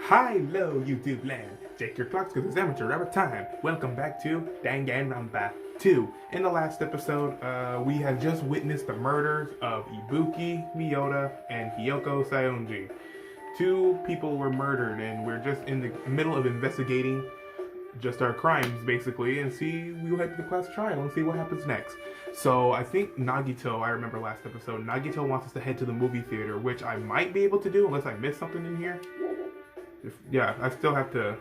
Hello, YouTube land. Check your clocks because it's amateur hour time. Welcome back to Danganronpa 2. In the last episode, we had just witnessed the murders of Ibuki Miyota and Hiyoko Sayonji. Two people were murdered, and we're just in the middle of investigating just our crimes, basically, and we'll head to the class trial and see what happens next. So I think Nagito, I remember last episode, Nagito wants us to head to the movie theater, which I might be able to do unless I missed something in here. Yeah, I still have to...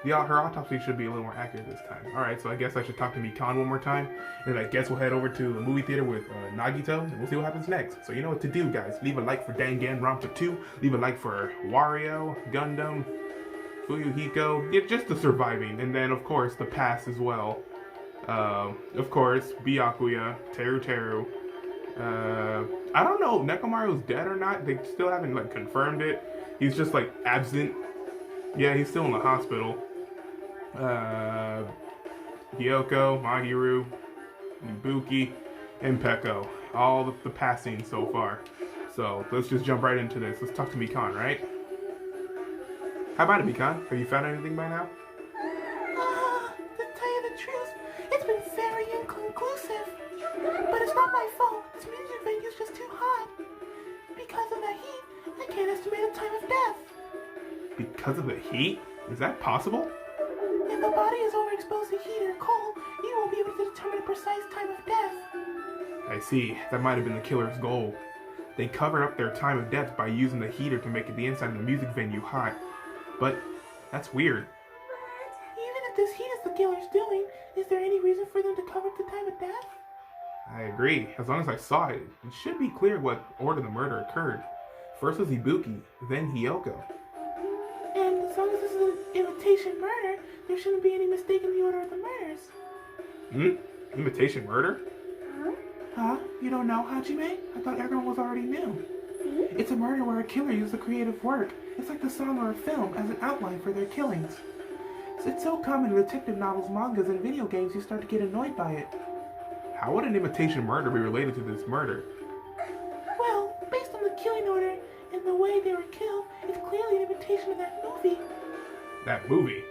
Yeah, her autopsy should be a little more accurate this time. Alright, so I guess I should talk to Mikan one more time. And I guess we'll head over to the movie theater with Nagito, and we'll see what happens next. So you know what to do, guys. Leave a like for Danganronpa 2. Leave a like for Wario, Gundam, Fuyuhiko. Yeah, just the surviving. And then, of course, the past as well. Of course, Byakuya, Teru. I don't know if Nekomaru's dead or not. They still haven't, confirmed it. He's just, absent. Yeah, he's still in the hospital. Hiyoko, Mahiru, Ibuki, and Peko. All the passing so far. So, let's just jump right into this. Let's talk to Mikan, right? How about it, Mikan? Have you found anything by now? To tell you the truth, it's been very inconclusive. But it's not my fault. This music venue's just too hot. Because of the heat, I can't estimate the time of death. Because of the heat? Is that possible? If the body is overexposed to heat or cold, you won't be able to determine a precise time of death. I see. That might have been the killer's goal. They covered up their time of death by using the heater to make the inside of the music venue hot. But that's weird. Even if this heat is the killer's doing, is there any reason for them to cover up the time of death? I agree. As long as I saw it, it should be clear what order the murder occurred. First was Ibuki, then Hiyoko. And as long as this is an imitation murder, there shouldn't be any mistake in the order of the murders. Imitation murder? Huh? You don't know, Hajime? I thought everyone was already new. It's a murder where a killer used the creative work. It's like the song or a film as an outline for their killings. It's so common in detective novels, mangas, and video games you start to get annoyed by it. How would an imitation murder be related to this murder? Well, based on the killing order and the way they were killed, it's clearly an imitation of that movie. That movie?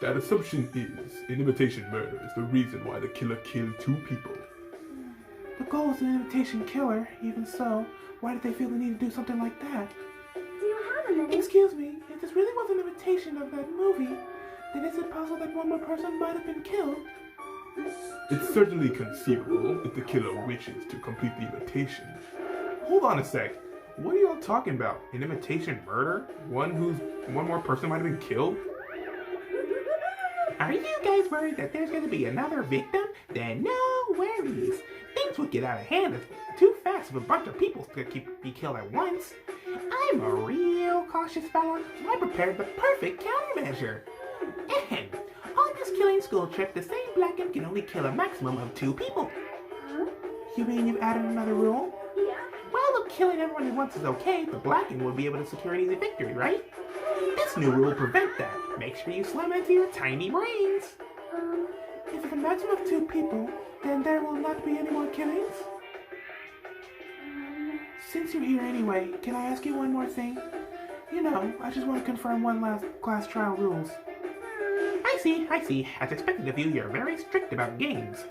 That assumption is an imitation murder is the reason why the killer killed two people. The goal is an imitation killer. Even so, why did they feel the need to do something like that? Do you have a minute? Excuse me, if this really was an imitation of that movie, then is it possible that one more person might have been killed? It's certainly conceivable if the killer wishes to complete the imitation. Hold on a sec. What are y'all talking about? An imitation murder? One more person might have been killed? Are you guys worried that there's going to be another victim? Then no worries. Things would get out of hand too fast if a bunch of people could be killed at once. I'm a real cautious fella, so I prepared the perfect countermeasure. And on this killing school trip, the same black imp can only kill a maximum of 2 people. You mean you've added another rule? Yeah. Well, if killing everyone at once is okay, the black imp will be able to secure an easy victory, right? This new rule will prevent that. Make sure you slam into your tiny brains. If it's a maximum of 2 people, then there will not be any more killings? Since you're here anyway, can I ask you one more thing? You know, I just want to confirm one last class trial rules. I see. As expected of you, you're very strict about games.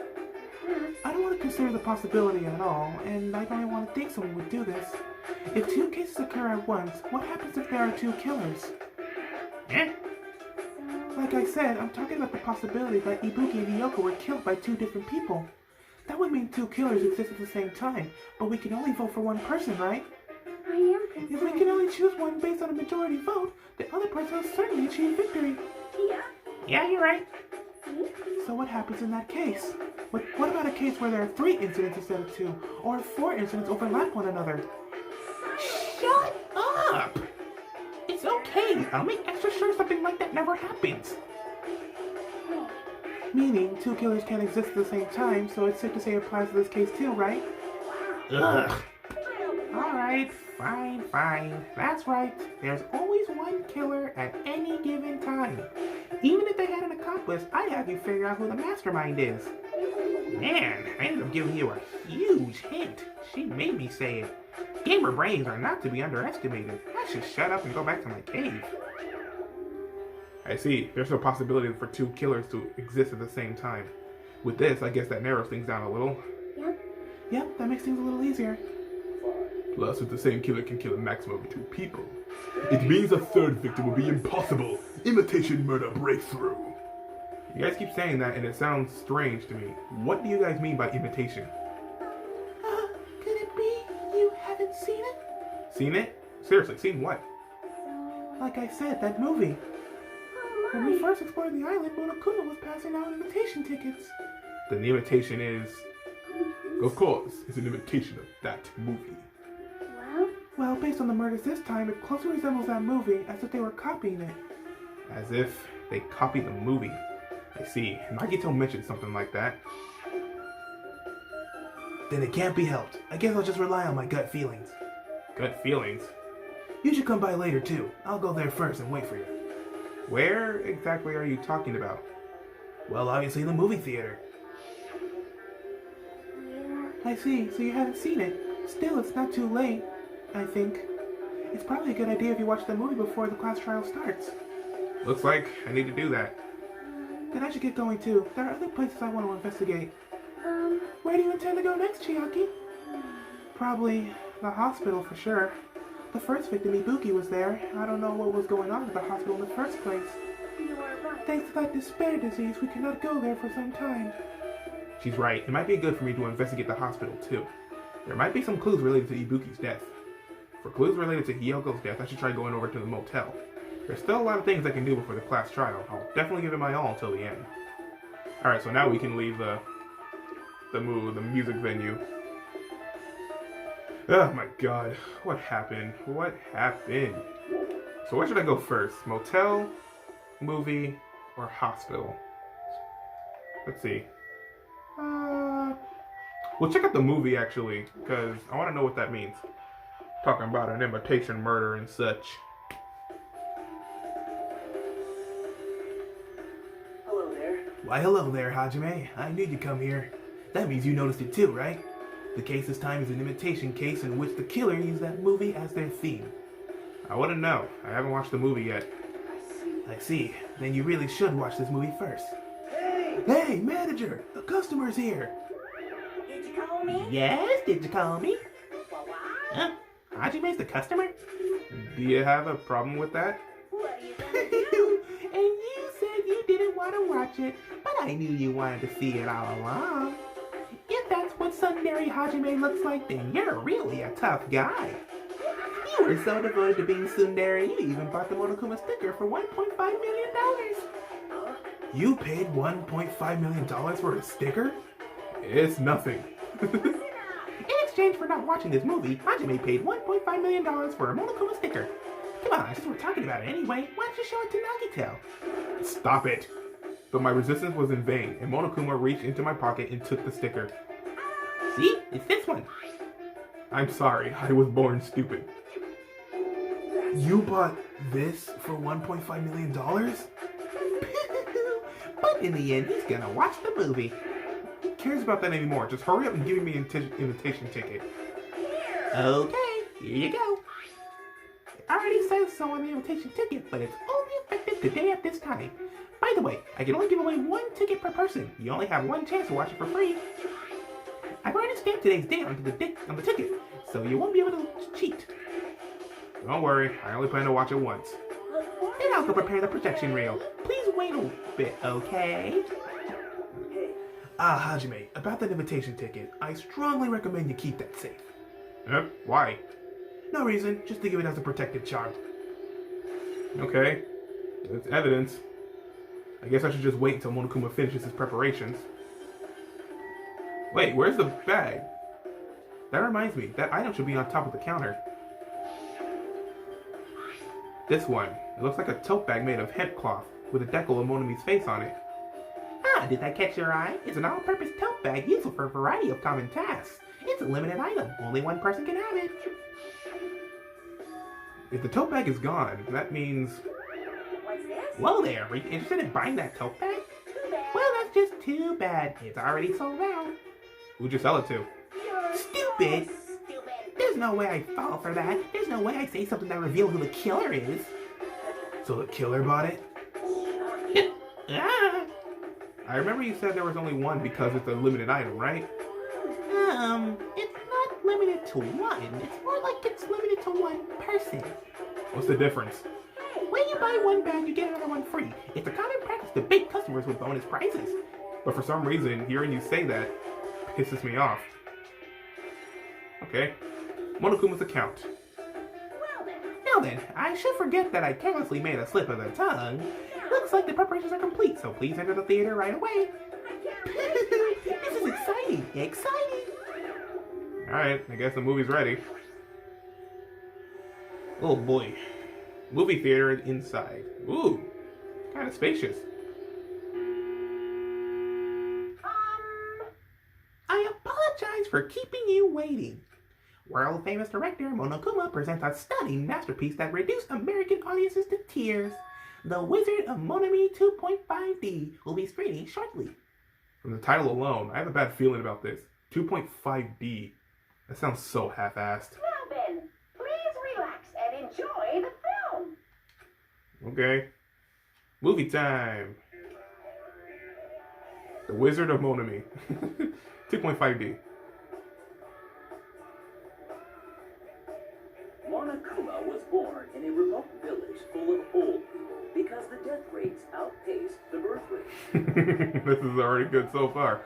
I don't want to consider the possibility at all, and I don't even want to think someone would do this. If 2 cases occur at once, what happens if there are 2 killers? Like I said, I'm talking about the possibility that Ibuki and Hiyoko were killed by 2 different people. That would mean 2 killers exist at the same time, but we can only vote for one person, right? I am If we can only choose one based on a majority vote, the other person will certainly achieve victory. Yeah. Yeah, you're right. So what happens in that case? What about a case where there are 3 incidents instead of 2, or 4 incidents overlap one another? Shut up! It's okay. I'll make extra sure something like that never happens. Meaning, 2 killers can't exist at the same time, so it's safe to say it applies to this case too, right? Ugh. Alright, fine. That's right. There's always 1 killer at any given time. Even if they had an accomplice, I'd have you figure out who the mastermind is. Man, I ended up giving you a huge hint. She made me say it. Gamer brains are not to be underestimated. I should shut up and go back to my cave. I see. There's no possibility for two killers to exist at the same time. With this, I guess that narrows things down a little. Yep, that makes things a little easier. Plus, if the same killer can kill a maximum of 2 people, it means a third victim will be impossible. Imitation murder breakthrough. You guys keep saying that and it sounds strange to me. What do you guys mean by imitation? Could it be you haven't seen it? Seen it? Seriously, seen what? Like I said, that movie. When we first explored the island, Monokuma was passing out invitation tickets. Then the imitation is... Of course, it's an imitation of that movie. Well, based on the murders this time, it closely resembles that movie, as if they were copying it. As if they copied the movie. I see. Nagito mentioned something like that. Then it can't be helped. I guess I'll just rely on my gut feelings. Gut feelings? You should come by later, too. I'll go there first and wait for you. Where exactly are you talking about? Well, obviously the movie theater. I see, so you haven't seen it. Still, it's not too late, I think. It's probably a good idea if you watch the movie before the class trial starts. Looks like I need to do that. Then I should get going too. There are other places I want to investigate. Where do you intend to go next, Chiaki? Probably the hospital for sure. The first victim, Ibuki, was there. I don't know what was going on at the hospital in the first place. Thanks to that despair disease, we cannot go there for some time. She's right. It might be good for me to investigate the hospital too. There might be some clues related to Ibuki's death. For clues related to Hyogo's death, I should try going over to the motel. There's still a lot of things I can do before the class trial. I'll definitely give it my all until the end. Alright, so now we can leave the music venue. Oh my god. What happened? What happened? So where should I go first? Motel, movie, or hospital? Let's see. We'll check out the movie actually, because I want to know what that means. Talking about an imitation murder and such. Hello there. Why, hello there, Hajime. I knew you'd come here. That means you noticed it too, right? The case this time is an imitation case in which the killer used that movie as their theme. I wouldn't know. I haven't watched the movie yet. I see. Then you really should watch this movie first. Hey! Hey, manager! The customer's here! Did you call me? Yes, did you call me? What? Huh? Hajime's the customer? Do you have a problem with that? What are you gonna do? And you said you didn't want to watch it, but I knew you wanted to see it all along. If that's what Sundari Hajime looks like, then you're really a tough guy. You were so devoted to being Sundari, you even bought the Monokuma sticker for $1.5 million. You paid $1.5 million for a sticker? It's nothing. In exchange for not watching this movie, Hajime paid $1.5 million for a Monokuma sticker. Come on, since we're talking about it anyway, why don't you show it to Nagito? Stop it. But my resistance was in vain, and Monokuma reached into my pocket and took the sticker. See? It's this one. I'm sorry, I was born stupid. You bought this for $1.5 million? But in the end, he's gonna watch the movie. Who cares about that anymore? Just hurry up and give me an invitation ticket. Okay, here you go. It already says so on the invitation ticket, but it's only effective today at this time. By the way, I can only give away 1 ticket per person. You only have 1 chance to watch it for free. I've already stamped today's date on the ticket, so you won't be able to cheat. Don't worry, I only plan to watch it once. Then I'll go prepare the protection rail. Please wait a bit, okay? Ah, Hajime, about that invitation ticket, I strongly recommend you keep that safe. Why? No reason, just to give it as a protective charm. Okay, it's evidence. I guess I should just wait until Monokuma finishes his preparations. Wait, where's the bag? That reminds me, that item should be on top of the counter. This one. It looks like a tote bag made of hemp cloth with a decal of Monami's face on it. Ah, did that catch your eye? It's an all-purpose tote bag useful for a variety of common tasks. It's a limited item. Only 1 person can have it. If the tote bag is gone, that means... What's this? Whoa there, are you interested in buying that tote bag? Too bad. Well, that's just too bad. It's already sold out. who'd you sell it to? You're Stupid! so stupid. There's There's no way I'd fall for that. There's no way I'd say something that reveals who the killer is. So the killer bought it? Ah. I remember you said there was only one because it's a limited item, right? It's not limited to one. It's more like it's limited to one person. What's the difference? When you buy one bag, you get another one free. It's a common practice to bait customers with bonus prizes. But for some reason, hearing you say that pisses me off. Okay. Monokuma's account. Well then. Now then, I should forget that I carelessly made a slip of the tongue. Looks like the preparations are complete, so please enter the theater right away. This is exciting! Exciting! Alright, I guess the movie's ready. Oh boy. Movie theater inside. Ooh, kind of spacious. I apologize for keeping you waiting. World famous director Monokuma presents a stunning masterpiece that reduced American audiences to tears. The Wizard of Monami 2.5D will be screening shortly. From the title alone, I have a bad feeling about this. 2.5D. That sounds so half-assed. Now then, please relax and enjoy the film. Okay. Movie time. The Wizard of Monami. 2.5D. Monokuma was born in a remote village full of old people because the death rates outpaced the birth rate. This is already good so far.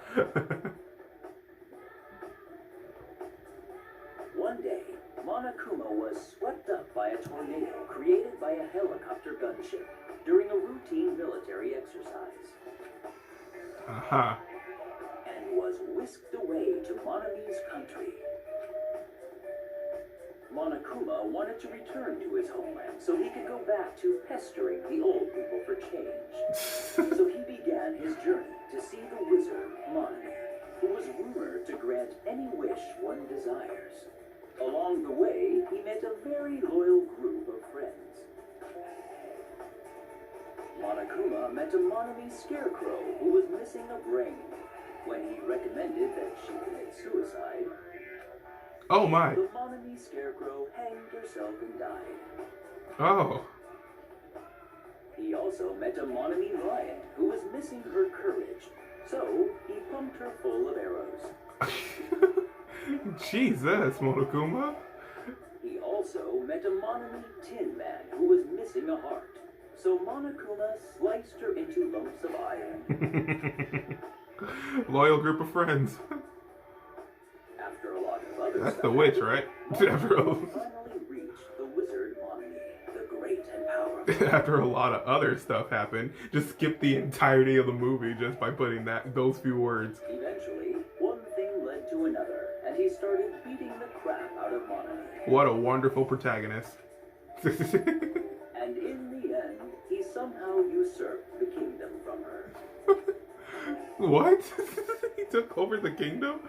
One day, Monokuma was swept up by a tornado created by a helicopter gunship during a routine military exercise Uh-huh. and was whisked away to Monami's country. Monokuma wanted to return to his homeland so he could go back to pestering the old people for change. So he began his journey to see the wizard, Monami, who was rumored to grant any wish one desires. Along the way, he met a very loyal group of friends. Monokuma met a Monami scarecrow who was missing a brain. When he recommended that she commit suicide, Oh my. the Monami scarecrow hanged herself and died. Oh. He also met a Monami lion who was missing her courage, so he pumped her full of arrows. Jesus, Monokuma. He also met a Monami tin man who was missing a heart, so Monokuma sliced her into lumps of iron. Loyal group of friends. After a lot of other That's stuff the witch, happened, right? Monokuma finally reached the wizard Monami, the great and powerful. After a lot of other stuff happened, just skip the entirety of the movie just by putting those few words. Eventually, one thing led to another, and he started beating the crap out of Monami. What a wonderful protagonist. And in the end, he somehow usurped the kingdom from her. What? He took over the kingdom?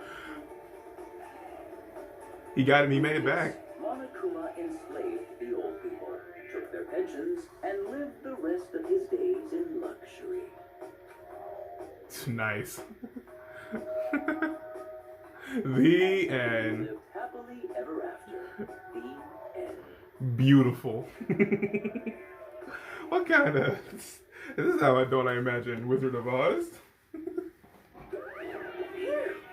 He got it, he made it back. Monokuma enslaved the old people, took their pensions, and lived the rest of his days in luxury. It's nice. The He end. lived happily ever after. The end. Beautiful. What kind of... This is how don't I imagine Wizard of Oz?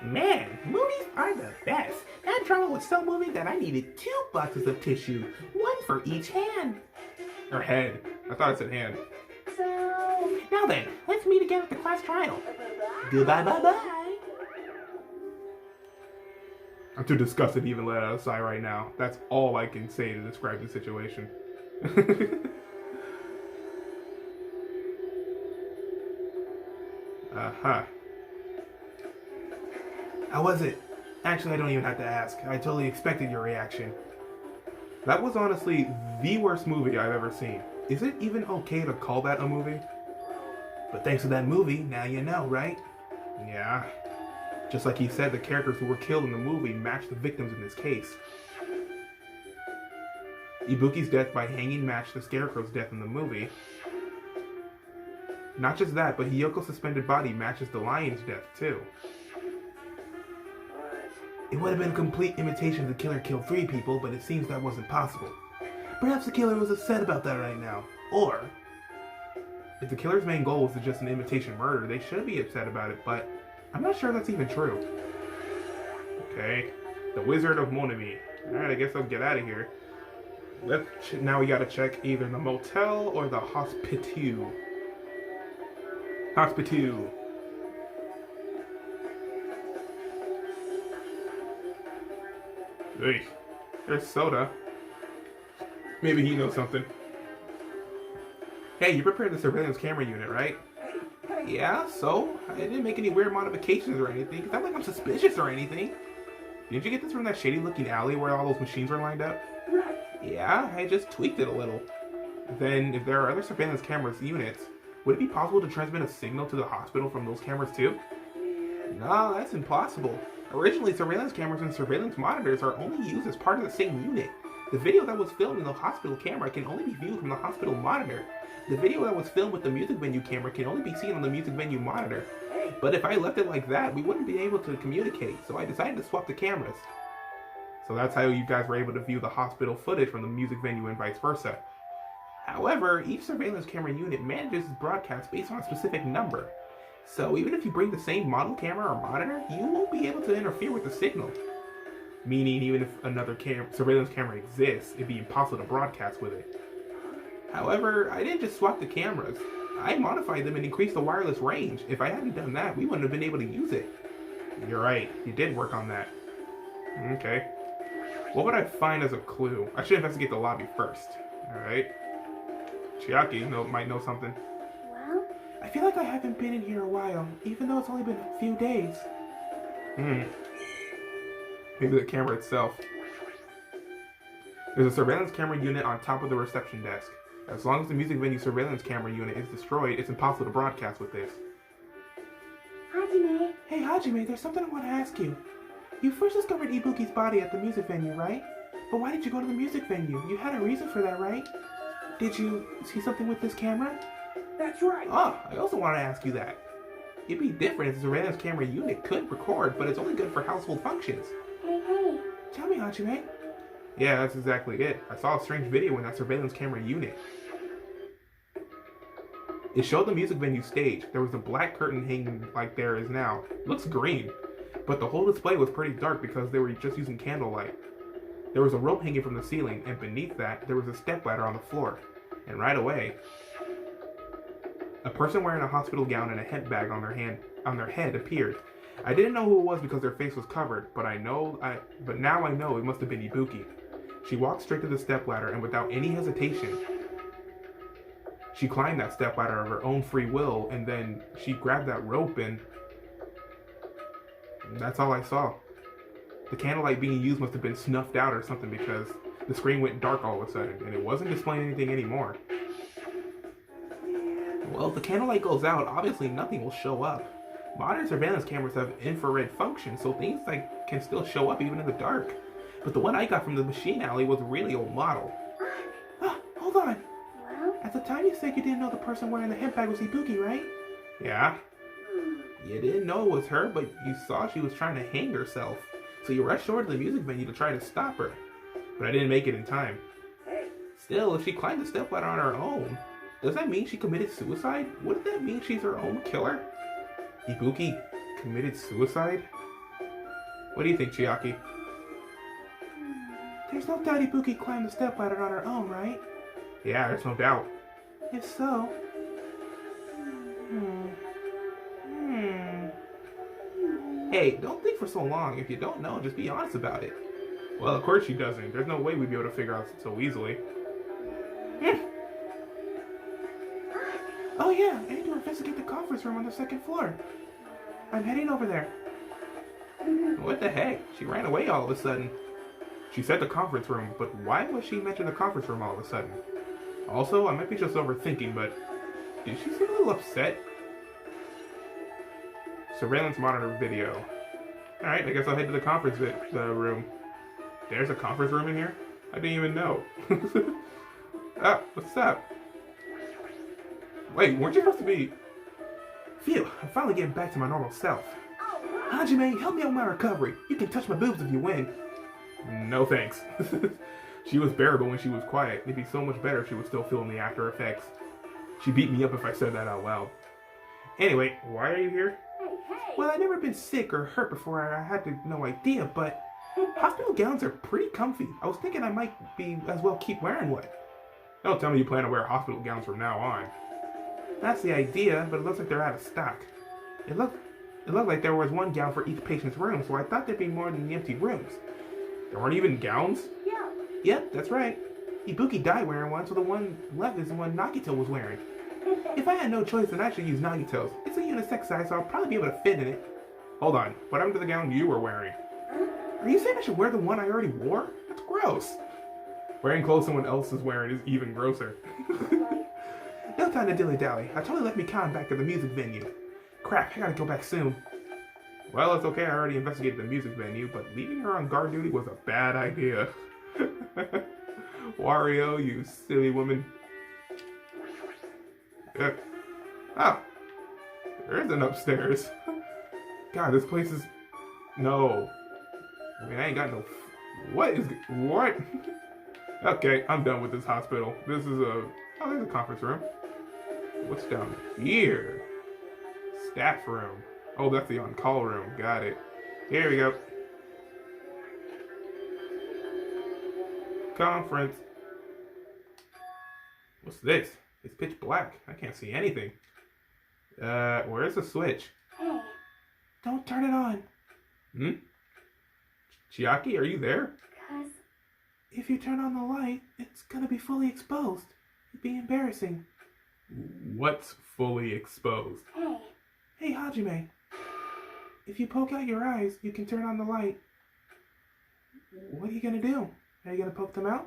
Man, movies are the best. That drama was so moving that I needed 2 boxes of tissue, one for each hand. Or head. I thought it said hand. So, Now then, let's meet again at the class trial. Goodbye, bye-bye. I'm too disgusted to even let out a sigh right now. That's all I can say to describe the situation. Uh-huh. How was it? Actually, I don't even have to ask. I totally expected your reaction. That was honestly the worst movie I've ever seen. Is it even okay to call that a movie? But thanks to that movie, now you know, right? Yeah. Just like he said, the characters who were killed in the movie matched the victims in this case. Ibuki's death by hanging matched the Scarecrow's death in the movie. Not just that, but Hiyoko's suspended body matches the lion's death, too. Alright, It would have been a complete imitation if the killer killed 3 people, but it seems that wasn't possible. Perhaps the killer was upset about that right now. Or, if the killer's main goal was to just an imitation murder, they should be upset about it, but I'm not sure that's even true. Okay, the Wizard of Monami. Alright, I guess I'll get out of here. Now we gotta check either the motel or the hospital. Hospital. Hey, there's soda. Maybe he knows something. Hey, you prepared the surveillance camera unit, right? Yeah, so? I didn't make any weird modifications or anything. It's not like I'm suspicious or anything. Didn't you get this from that shady looking alley where all those machines were lined up? Yeah, I just tweaked it a little. Then, if there are other surveillance cameras units, would it be possible to transmit a signal to the hospital from those cameras too? No, that's impossible. Originally, surveillance cameras and surveillance monitors are only used as part of the same unit. The video that was filmed in the hospital camera can only be viewed from the hospital monitor. The video that was filmed with the music venue camera can only be seen on the music venue monitor. But if I left it like that, we wouldn't be able to communicate, so I decided to swap the cameras. So that's how you guys were able to view the hospital footage from the music venue and vice versa. However, each surveillance camera unit manages its broadcast based on a specific number. So even if you bring the same model camera or monitor, you won't be able to interfere with the signal. Meaning even if another surveillance camera exists, it'd be impossible to broadcast with it. However, I didn't just swap the cameras. I modified them and increased the wireless range. If I hadn't done that, we wouldn't have been able to use it. You're right, you did work on that. Okay. What would I find as a clue? I should investigate the lobby first. Alright. Chiaki might know something. Well? I feel like I haven't been in here a while, even though it's only been a few days. Maybe the camera itself. There's a surveillance camera unit on top of the reception desk. As long as the music venue surveillance camera unit is destroyed, it's impossible to broadcast with this. Hajime. Hey Hajime, there's something I want to ask you. You first discovered Ibuki's body at the music venue, right? But why did you go to the music venue? You had a reason for that, right? Did you see something with this camera? That's right. Oh, I also want to ask you that. It'd be different if the surveillance camera unit could record, but it's only good for household functions. Hey. Tell me, Hajime. Yeah, that's exactly it. I saw a strange video in that surveillance camera unit. It showed the music venue stage. There was a black curtain hanging like there is now. It looks green. But the whole display was pretty dark because they were just using candlelight. There was a rope hanging from the ceiling, and beneath that, there was a stepladder on the floor. And right away, a person wearing a hospital gown and a head bag on their head appeared. I didn't know who it was because their face was covered, but now I know it must have been Ibuki. She walked straight to the stepladder, and without any hesitation, she climbed that stepladder of her own free will, and then she grabbed that rope, and that's all I saw. The candlelight being used must have been snuffed out or something because the screen went dark all of a sudden, and it wasn't displaying anything anymore. Well, if the candlelight goes out, obviously nothing will show up. Modern surveillance cameras have infrared function, so things can still show up even in the dark. But the one I got from the machine alley was a really old model. Hold on. Well? At the time you said you didn't know the person wearing the head bag was Ibuki, right? Yeah? You didn't know it was her, but you saw she was trying to hang herself. So you rushed over to the music venue to try to stop her. But I didn't make it in time. Still, if she climbed the stepladder on her own, does that mean she committed suicide? Wouldn't that mean she's her own killer? Ibuki committed suicide? What do you think, Chiaki? There's no doubt Ibuki climbed the stepladder on her own, right? Yeah, there's no doubt. If so... Hey, don't think for so long. If you don't know, just be honest about it. Well, of course she doesn't. There's no way we'd be able to figure out so easily. Oh yeah, I need to investigate the conference room on the second floor. I'm heading over there. What the heck? She ran away all of a sudden. She said the conference room, but why would she mention the conference room all of a sudden? Also, I might be just overthinking, but did she seem a little upset? Surveillance monitor video. Alright, I guess I'll head to the conference room. There's a conference room in here? I didn't even know. Ah, what's up? Wait, weren't you supposed to be... Phew, I'm finally getting back to my normal self. Alright, Hajime, help me out with my recovery. You can touch my boobs if you win. No thanks. She was bearable when she was quiet. It'd be so much better if she was still feeling the after effects. She'd beat me up if I said that out loud. Anyway, why are you here? Hey! Well, I've never been sick or hurt before. I had no idea, but hospital gowns are pretty comfy. I was thinking I might be as well keep wearing one. Don't tell me you plan to wear hospital gowns from now on. That's the idea, but it looks like they're out of stock. It looked like there was one gown for each patient's room, so I thought there'd be more than the empty rooms. There weren't even gowns? Yeah. Yep, that's right. Ibuki died wearing one, so the one left is the one Nagito was wearing. If I had no choice, then I should use Nagito's. It's a unisex size, so I'll probably be able to fit in it. Hold on. What happened to the gown you were wearing? Are you saying I should wear the one I already wore? That's gross. Wearing clothes someone else is wearing is even grosser. No time to dilly-dally. I totally left Mikan back at the music venue. Crap, I gotta go back soon. Well, it's okay. I already investigated the music venue, but leaving her on guard duty was a bad idea. Wario, you silly woman. Oh, there is an upstairs. God, this place is... No. I mean, I ain't got no... What? Okay, I'm done with this hospital. This is a... Oh, there's a conference room. What's down here? Staff room. Oh, that's the on-call room. Got it. Here we go. Conference. What's this? It's pitch black. I can't see anything. Where's the switch? Hey, Don't turn it on. Chiaki, are you there? 'cause If you turn on the light, it's gonna be fully exposed. It'd be embarrassing. What's fully exposed? hey, Hey, Hajime. If you poke out your eyes, you can turn on the light. What are you gonna do? Are you gonna poke them out?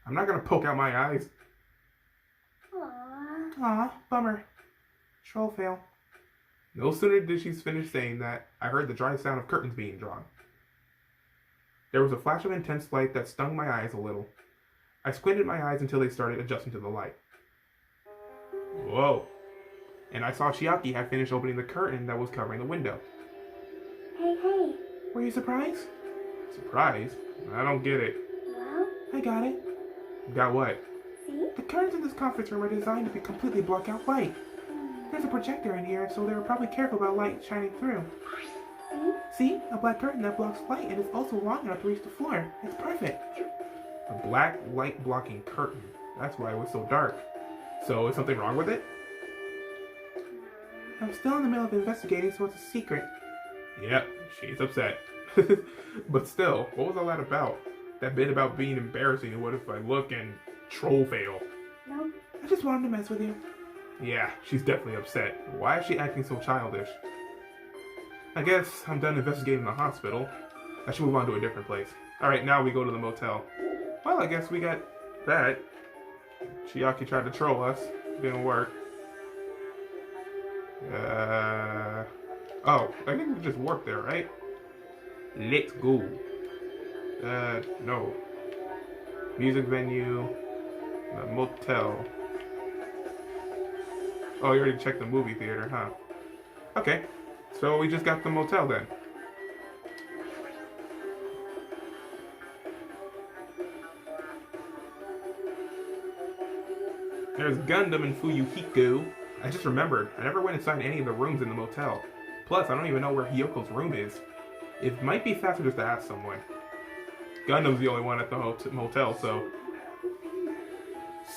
I'm not gonna poke out my eyes. aw, Aw, bummer. Troll fail. No sooner did she finish saying that, I heard the dry sound of curtains being drawn. There was a flash of intense light that stung my eyes a little. I squinted my eyes until they started adjusting to the light. Whoa. And I saw Chiaki had finished opening the curtain that was covering the window. hey, Were you surprised? Surprise? I don't get it. well, I got it. Got what? see? The curtains in this conference room are designed to be completely block out light. There's a projector in here, so they were probably careful about light shining through. See? See? A black curtain that blocks light and it's also long enough to reach the floor. It's perfect. A black light blocking curtain. That's why it was so dark. So is something wrong with it? I'm still in the middle of investigating, so it's a secret. Yep, she's upset. But still, what was all that about? That bit about being embarrassing and what if I look and troll fail? Nope. I just wanted to mess with you. Yeah, she's definitely upset. Why is she acting so childish? I guess I'm done investigating the hospital. I should move on to a different place. Alright, now we go to the motel. Well, I guess we got that. Chiaki tried to troll us. Didn't work. Oh, I think we just warped there, right? Let's go. No. Music venue. The motel. Oh, you already checked the movie theater, huh? Okay. So we just got the motel then. There's Gundam and Fuyuhiko. I just remembered, I never went inside any of the rooms in the motel. Plus, I don't even know where Hyoko's room is. It might be faster just to ask someone. Gundam's the only one at the motel, so...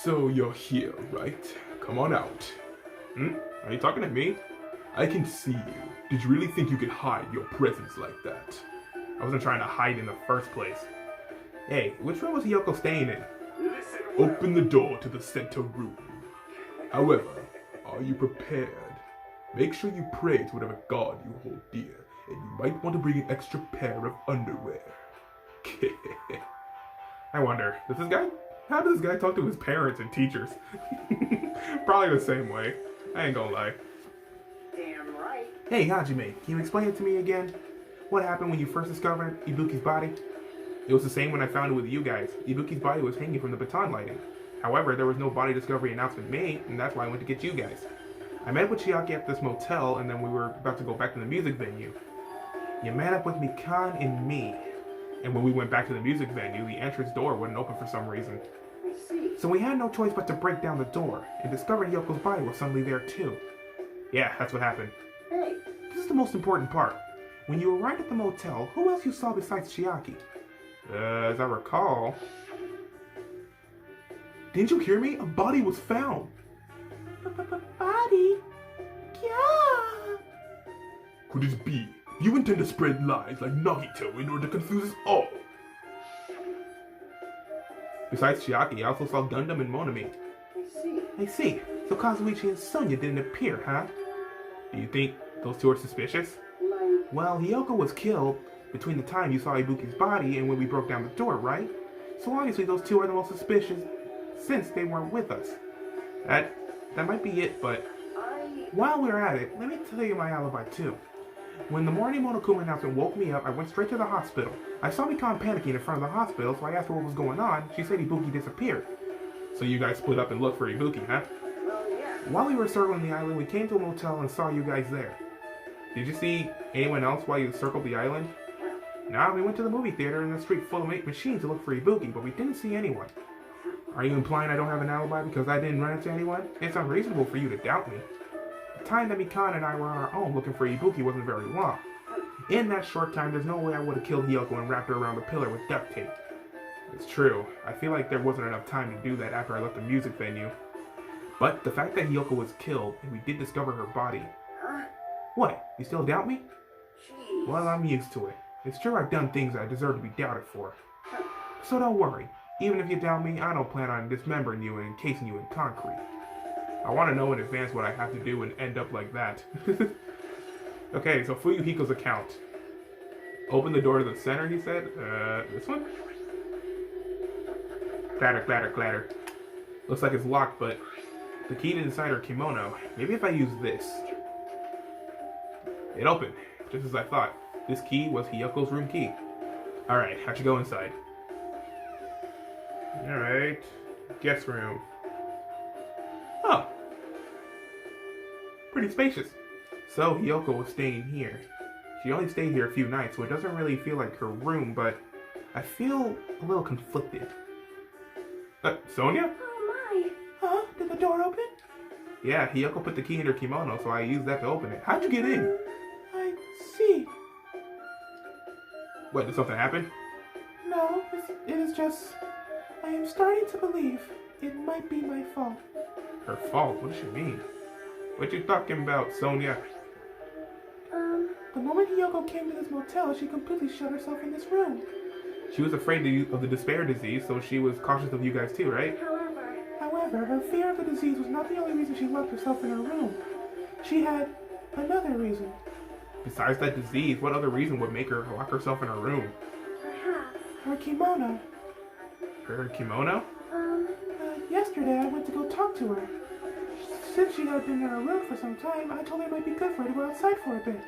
So you're here, right? Come on out. Are you talking to me? I can see you. Did you really think you could hide your presence like that? I wasn't trying to hide in the first place. Hey, which room was Hyoko staying in? Open the door to the center room. However, are you prepared? Make sure you pray to whatever god you hold dear, and you might want to bring an extra pair of underwear. I wonder, how does this guy talk to his parents and teachers? Probably the same way. I ain't gonna lie. Damn right. Hey, Hajime, can you explain it to me again? What happened when you first discovered Ibuki's body? It was the same when I found it with you guys. Ibuki's body was hanging from the baton lighting. However, there was no body discovery announcement made, and that's why I went to get you guys. I met with Chiaki at this motel, and then we were about to go back to the music venue. You met up with Mikan and me. And when we went back to the music venue, the entrance door wouldn't open for some reason. I see. So we had no choice but to break down the door and discovered Yoko's body was suddenly there too. Yeah, that's what happened. Hey, This is the most important part. When you arrived at the motel, who else you saw besides Chiaki? As I recall... Didn't you hear me? A body was found. Body? Yeah. Could this be? You intend to spread lies like Nagito in order to confuse us all. Besides Chiaki, I also saw Gundam and Monami. I see. I see. So Kazuichi and Sonya didn't appear, huh? Do you think those two are suspicious? Like, Well, Hiyoko was killed between the time you saw Ibuki's body and when we broke down the door, right? So obviously those two are the most suspicious since they weren't with us. That might be it, but while we're at it, let me tell you my alibi too. When the morning Monokuma announcement woke me up, I went straight to the hospital. I saw Mikan panicking in front of the hospital, so I asked her what was going on. She said Ibuki disappeared. So you guys split up and looked for Ibuki, huh? well, yeah. While we were circling the island, we came to a motel and saw you guys there. Did you see anyone else while you circled the island? Nah, we went to the movie theater in the street full of machines to look for Ibuki, but we didn't see anyone. Are you implying I don't have an alibi because I didn't run into anyone? It's unreasonable for you to doubt me. The time that Mikan and I were on our own looking for Ibuki wasn't very long. In that short time, there's no way I would have killed Hiyoko and wrapped her around the pillar with duct tape. It's true. I feel like there wasn't enough time to do that after I left the music venue. But the fact that Hiyoko was killed and we did discover her body... What? You still doubt me? Jeez. Well, I'm used to it. It's true I've done things I deserve to be doubted for. So don't worry. Even if you doubt me, I don't plan on dismembering you and encasing you in concrete. I want to know in advance what I have to do and end up like that. Okay, so Fuyuhiko's account. Open the door to the center, he said. This one? Clatter, clatter, clatter. Looks like it's locked, but the key to inside her kimono. Maybe if I use this. It opened, just as I thought. This key was Hiyoko's room key. Alright, I should go inside. Alright, guest room. Oh, pretty spacious. So Hiyoko was staying here. She only stayed here a few nights, so it doesn't really feel like her room, but I feel a little conflicted. Sonya? Oh my. Huh? Did the door open? Yeah, Hiyoko put the key in her kimono, so I used that to open it. How'd you get in? I see. What, did something happen? No, it is just... I am starting to believe it might be my fault. Her fault? What does she mean? What you talking about, Sonya? The moment Hiyoko came to this motel, she completely shut herself in this room. She was afraid of the despair disease, so she was cautious of you guys too, right? However, her fear of the disease was not the only reason she locked herself in her room. She had another reason. Besides that disease, what other reason would make her lock herself in her room? Perhaps. Her kimono. Her kimono? Yesterday I went to go talk to her. Since she had been in her room for some time, I told her it might be good for her to go outside for a bit.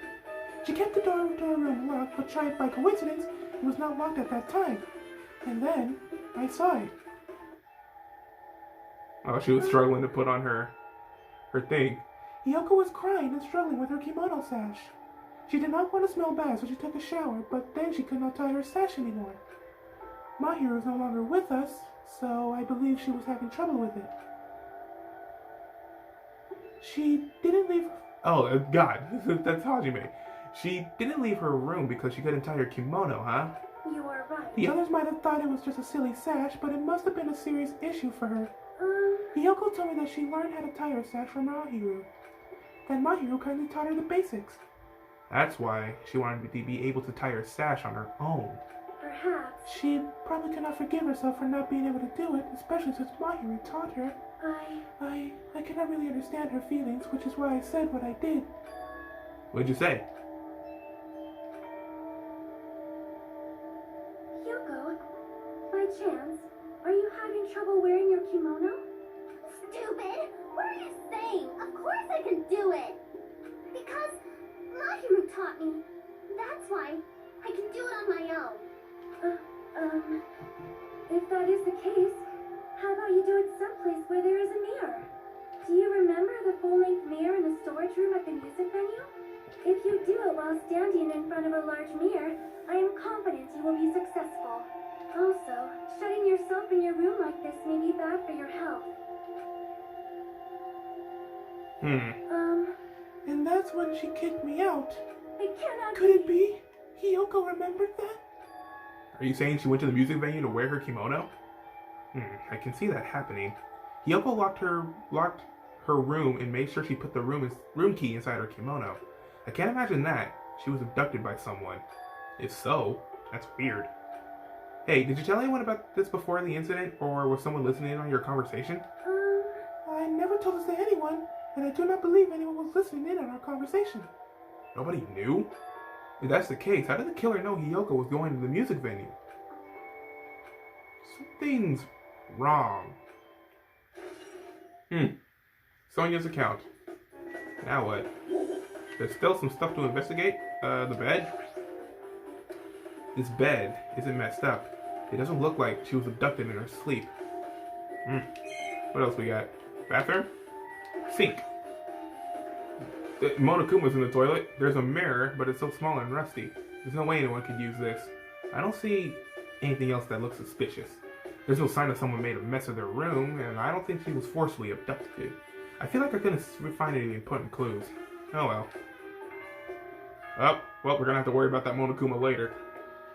She kept the door to her room locked, but tried by coincidence, it was not locked at that time. And then, I saw it. Oh, she was struggling to put on her thing. Hiyoko was crying and struggling with her kimono sash. She did not want to smell bad, so she took a shower, but then she could not tie her sash anymore. Mahiro is no longer with us, so I believe she was having trouble with it. She didn't leave... Oh, God. That's Hajime. She didn't leave her room because she couldn't tie her kimono, huh? You are right. The others might have thought it was just a silly sash, but it must have been a serious issue for her. Hiyoko told me that she learned how to tie her sash from Mahiro. Then Mahiro kindly taught her the basics. That's why she wanted to be able to tie her sash on her own. Perhaps. She probably could not forgive herself for not being able to do it, especially since Mahiro taught her. I cannot really understand her feelings, which is why I said what I did. What'd you say? Yoko, by chance, are you having trouble wearing your kimono? Stupid! What are you saying? Of course I can do it! Because Mahiru taught me. That's why I can do it on my own. If that is the case, how about you do it someplace where there is a mirror? Do you remember the full-length mirror in the storage room at the music venue? If you do it while standing in front of a large mirror, I am confident you will be successful. Also, shutting yourself in your room like this may be bad for your health. And that's when she kicked me out. I cannot. Could it be? Hiyoko remembered that? Are you saying she went to the music venue to wear her kimono? I can see that happening. Hiyoko locked her room and made sure she put the room key inside her kimono. I can't imagine that. She was abducted by someone. If so, that's weird. Hey, did you tell anyone about this before the incident, or was someone listening in on your conversation? I never told this to anyone, and I do not believe anyone was listening in on our conversation. Nobody knew? If that's the case, how did the killer know Hiyoko was going to the music venue? Something's wrong. Sonia's account. Now what? There's still some stuff to investigate. The bed? This bed isn't messed up. It doesn't look like she was abducted in her sleep. What else we got? Bathroom? Sink. Monokuma's in the toilet. There's a mirror, but it's so small and rusty. There's no way anyone could use this. I don't see anything else that looks suspicious. There's no sign that someone made a mess of their room, and I don't think she was forcibly abducted. I feel like I couldn't find any important clues. Oh well. Oh, well, we're gonna have to worry about that Monokuma later.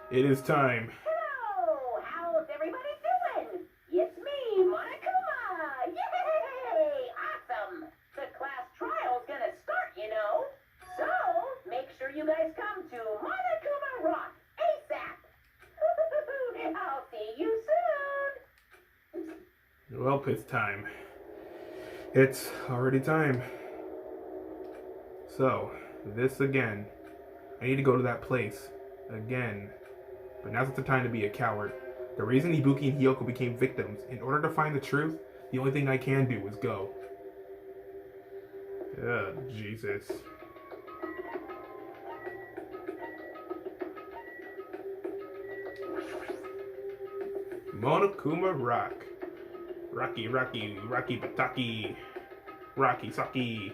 It is time. Hello! How's everybody doing? It's me, Monokuma! Yay! Awesome! The class trial's gonna start, you know. So, make sure you guys come to Monokuma Rock ASAP! I'll see you soon! Well, it's time. It's already time. So, this again. I need to go to that place. Again. But now's not the time to be a coward. The reason Ibuki and Hiyoko became victims, in order to find the truth, the only thing I can do is go. Ugh, Jesus. Monokuma Rock. Rocky, Rocky, Rocky Bataki. Rocky Saki.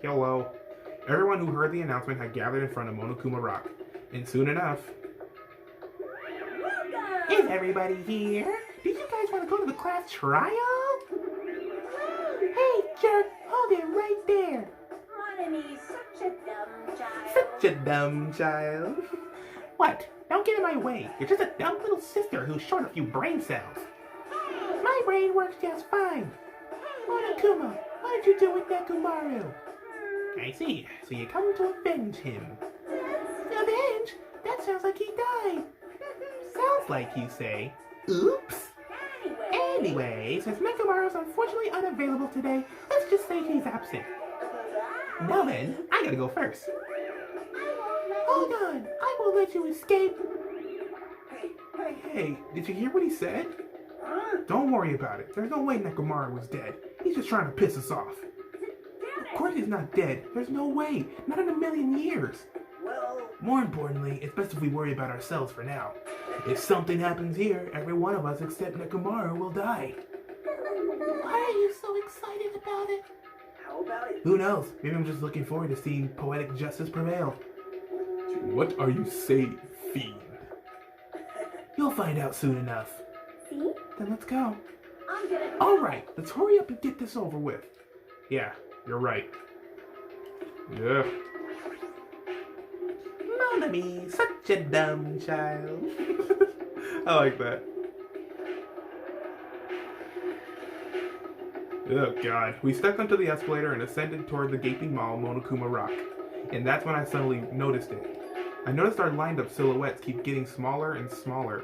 Hello. Everyone who heard the announcement had gathered in front of Monokuma Rock. And soon enough... Is everybody here? Did you guys want to go to the class trial? Hey, jerk, hold it right there. Monomi's such a dumb child. Such a dumb child. What? Don't get in my way. You're just a dumb little sister who's short a few brain cells. My brain works just fine. Monokuma, what did you do with Nekomaru? I see. So you come to avenge him. Avenge? That sounds like he died. Sounds like you say. Oops. Anyway, since Nekomaru's unfortunately unavailable today, let's just say he's absent. Now then, I gotta go first. Hold on, I won't let you escape. Hey, did you hear what he said? Don't worry about it. There's no way Nekomaru was dead. He's just trying to piss us off. Of course he's not dead. There's no way. Not in a million years. More importantly, it's best if we worry about ourselves for now. If something happens here, every one of us except Nekomaru will die. Why are you so excited about it? How about it? Who knows? Maybe I'm just looking forward to seeing poetic justice prevail. What are you saying, fiend? You'll find out soon enough. See? Then let's go. I'm gonna... Alright, let's hurry up and get this over with. Yeah, you're right. Yeah. Monami, such a dumb child. I like that. Oh god. We stepped onto the escalator and ascended toward the gaping mall Monokuma Rock. And that's when I suddenly noticed it. I noticed our lined up silhouettes keep getting smaller and smaller.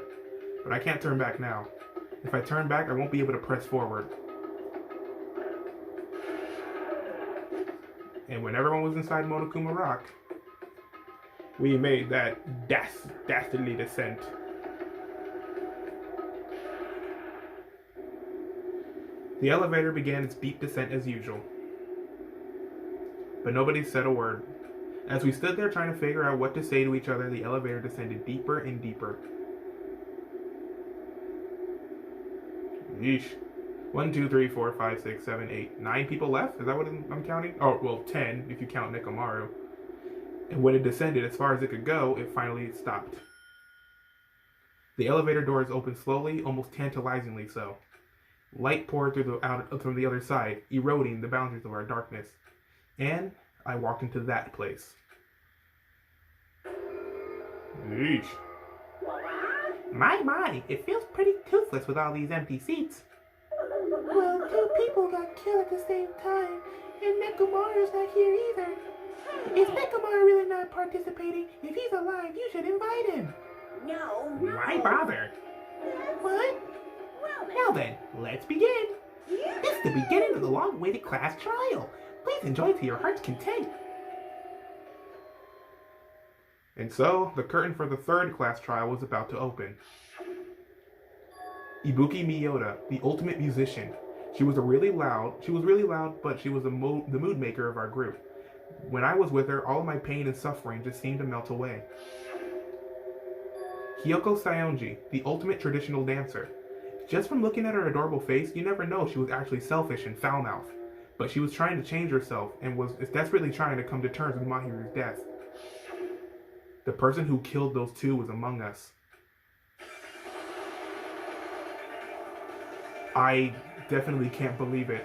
But I can't turn back now. If I turn back, I won't be able to press forward. And when everyone was inside Monokuma Rock, we made that dastardly descent. The elevator began its deep descent as usual. But nobody said a word. As we stood there trying to figure out what to say to each other, the elevator descended deeper and deeper. Yeesh. 1, 2, 3, 4, 5, 6, 7, 8, 9 people left? Is that what I'm counting? Oh, well, 10 if you count Nekomaru. And when it descended as far as it could go, it finally stopped. The elevator doors opened slowly, almost tantalizingly so. Light poured from the other side, eroding the boundaries of our darkness. And I walked into that place. Yeesh. My, it feels pretty toothless with all these empty seats. Well, 2 people got killed at the same time, and Nekomaru's not here either. Is Nekomaru really not participating? If he's alive, you should invite him. No. Why bother? What? Well, Now then, let's begin. This is the beginning of the long-awaited class trial. Please enjoy to your heart's content. And so, the curtain for the third class trial was about to open. Ibuki Miyota, the ultimate musician. She was really loud, but she was the mood maker of our group. When I was with her, all of my pain and suffering just seemed to melt away. Hiyoko Sayonji, the ultimate traditional dancer. Just from looking at her adorable face, you never know she was actually selfish and foul-mouthed. But she was trying to change herself and was desperately trying to come to terms with Mahiru's death. The person who killed those 2 was among us. I definitely can't believe it.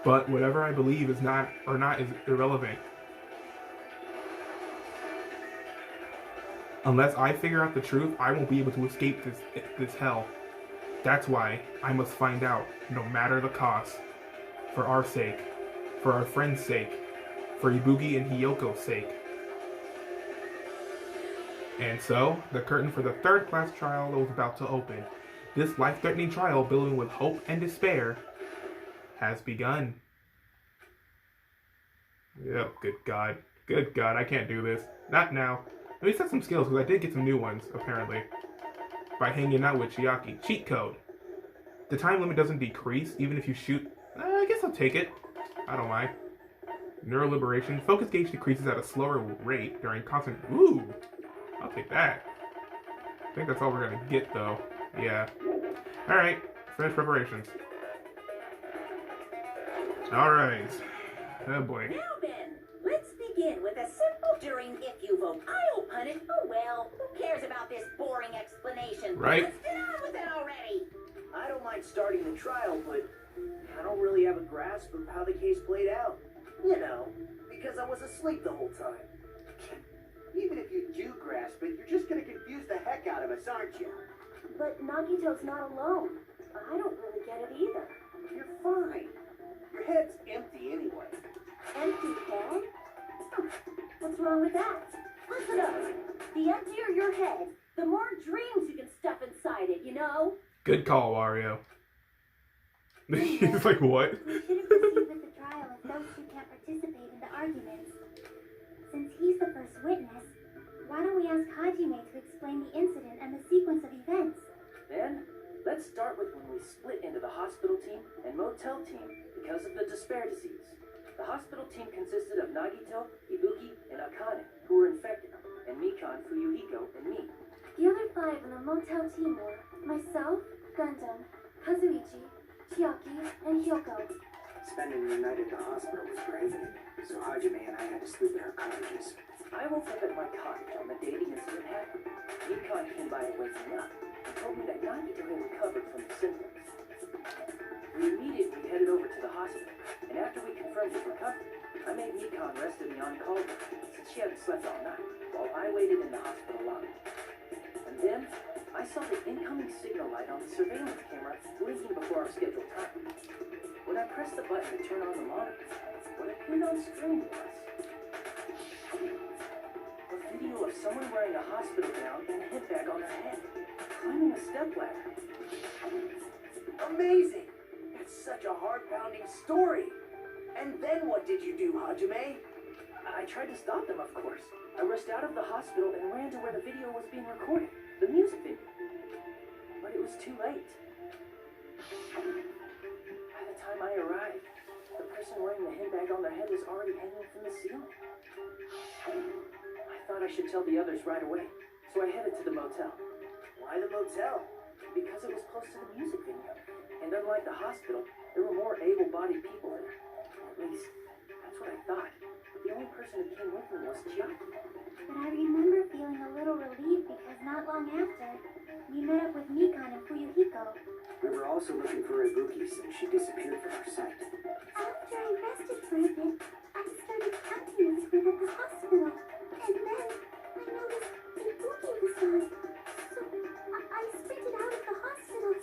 But whatever I believe is not is irrelevant. Unless I figure out the truth, I won't be able to escape this hell. That's why I must find out, no matter the cost. For our sake. For our friend's sake. For Ibuki and Hiyoko's sake. And so, the curtain for the third class trial was about to open. This life-threatening trial, billowing with hope and despair, has begun. Yep, good God. Good God, I can't do this. Not now. Let me set some skills, because I did get some new ones, apparently. By hanging out with Chiaki. Cheat code. The time limit doesn't decrease, even if you shoot. I guess I'll take it. I don't mind. Neuroliberation. Focus gauge decreases at a slower rate during constant... Ooh! I'll take that. I think that's all we're gonna get, though. Yeah. Alright. Finish preparations. Alright. Oh boy. Now then, let's begin with a simple during if you vote. I'll pun it. Oh well, who cares about this boring explanation? Right. Let's get on with it already. I don't mind starting the trial, but I don't really have a grasp of how the case played out. You know, because I was asleep the whole time. Even if you do grasp it, you're just gonna confuse the heck out of us, aren't you? But Nagito's not alone. I don't really get it either. You're fine. Your head's empty anyway. Empty head? What's wrong with that? Listen up. The emptier your head, the more dreams you can stuff inside it, you know? Good call, Wario. He's like, what? We shouldn't proceed with the trial if those who can't participate in the arguments. Since he's the first witness, why don't we ask Hajime to explain the incident and the sequence of events? Then, let's start with when we split into the hospital team and motel team because of the despair disease. The hospital team consisted of Nagito, Ibuki, and Akane, who were infected, and Mikan, Fuyuhiko, and me. The other 5 in the motel team were myself, Gundam, Kazuichi, Chiaki, and Hyoko. Spending the night at the hospital was crazy, so Hajime and I had to sleep at her cottages. I woke up at my cottage on the day the incident happened. Mikan came by to wake me up and told me that Nagito had recovered from the symptoms. We immediately headed over to the hospital, and after we confirmed his recovery, I made Mikan rest in the on-call room since she hadn't slept all night, while I waited in the hospital lobby. And then, I saw the incoming signal light on the surveillance camera blinking before our scheduled time. When I pressed the button to turn on the monitor, what appeared on screen was a video of someone wearing a hospital gown and a head bag on their head, climbing a stepladder. Amazing! It's such a heart-pounding story! And then what did you do, Hajime? I tried to stop them, of course. I rushed out of the hospital and ran to where the video was being recorded, the music video. But it was too late. By the time I arrived, the person wearing the handbag on their head was already hanging from the ceiling. I thought I should tell the others right away, so I headed to the motel. Why the motel? because it was close to the music venue. And unlike the hospital, there were more able-bodied people there. At least, that's what I thought. The only person who came with me was Chiaki. But I remember feeling a little relieved because not long after, you met up with Mikan and Fuyuhiko. We were also looking for Ibuki since she disappeared from our sight. After I rested for a bit, I started acting as good at the hospital. And then I noticed Ibuki was gone. So I sprinted out of the hospital.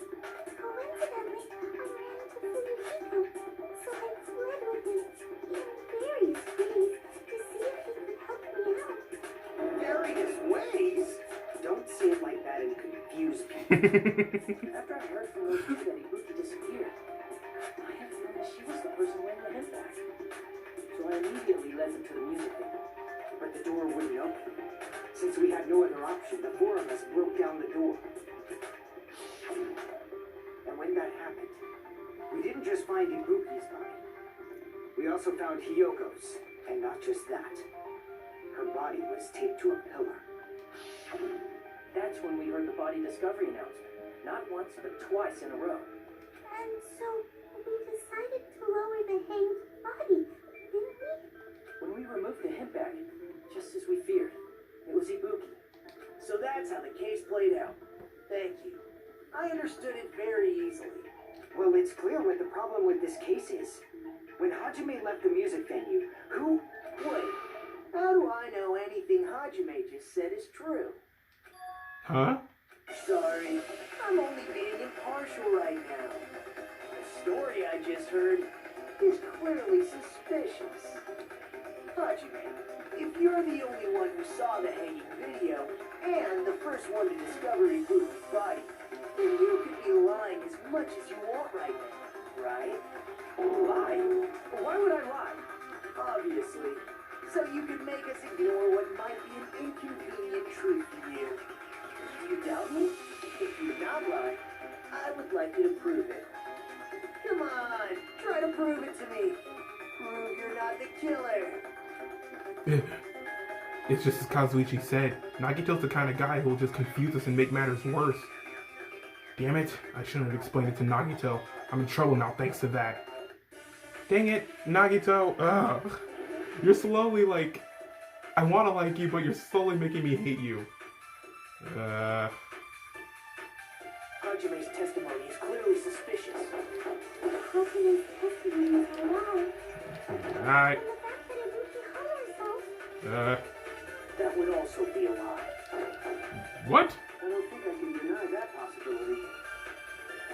Coincidentally, I ran into Fuyuhiko. So I fled with him in various ways to see if he could help me out. Various ways? Don't say it like that and confuse people. After I heard from those two that Ibuki disappeared, I had a feeling she was the person wearing the headband. So I immediately led them to the music venue. But the door wouldn't open. Since we had no other option, the four of us broke down the door. And when that happened, we didn't just find Ibuki's body. We also found Hiyoko's. And not just that. Her body was taped to a pillar. That's when we heard the body discovery announcement. Not once, but twice in a row. And so we decided to lower the hanged body, didn't we? When we removed the hemp bag, just as we feared, it was Ibuki. So that's how the case played out. Thank you. I understood it very easily. Well, it's clear what the problem with this case is. When Hajime left the music venue, Wait, how do I know anything Hajime just said is true? Huh? Sorry, I'm only being impartial right now. The story I just heard is clearly suspicious. Hajime, if you're the only one who saw the hanging video and the first one to discover Ibuki's body, then you could be lying as much as you want right now, right? Lie? Why would I lie? Obviously, so you could make us ignore what might be an inconvenient truth to you. Do you doubt me? If you do not lie, I would like you to prove it. Come on, try to prove it to me. Prove you're not the killer. It's just as Kazuichi said. Nagito's the kind of guy who will just confuse us and make matters worse. Damn it, I shouldn't have explained it to Nagito. I'm in trouble now thanks to that. Dang it, Nagito. Ugh. You're slowly like... I want to like you, but you're slowly making me hate you. Hajime's testimony is clearly suspicious. Hajime's testimony is a lie. Alright. And the fact that Ibuki hung herself. That would also be a lie. What? I don't think I can deny that possibility.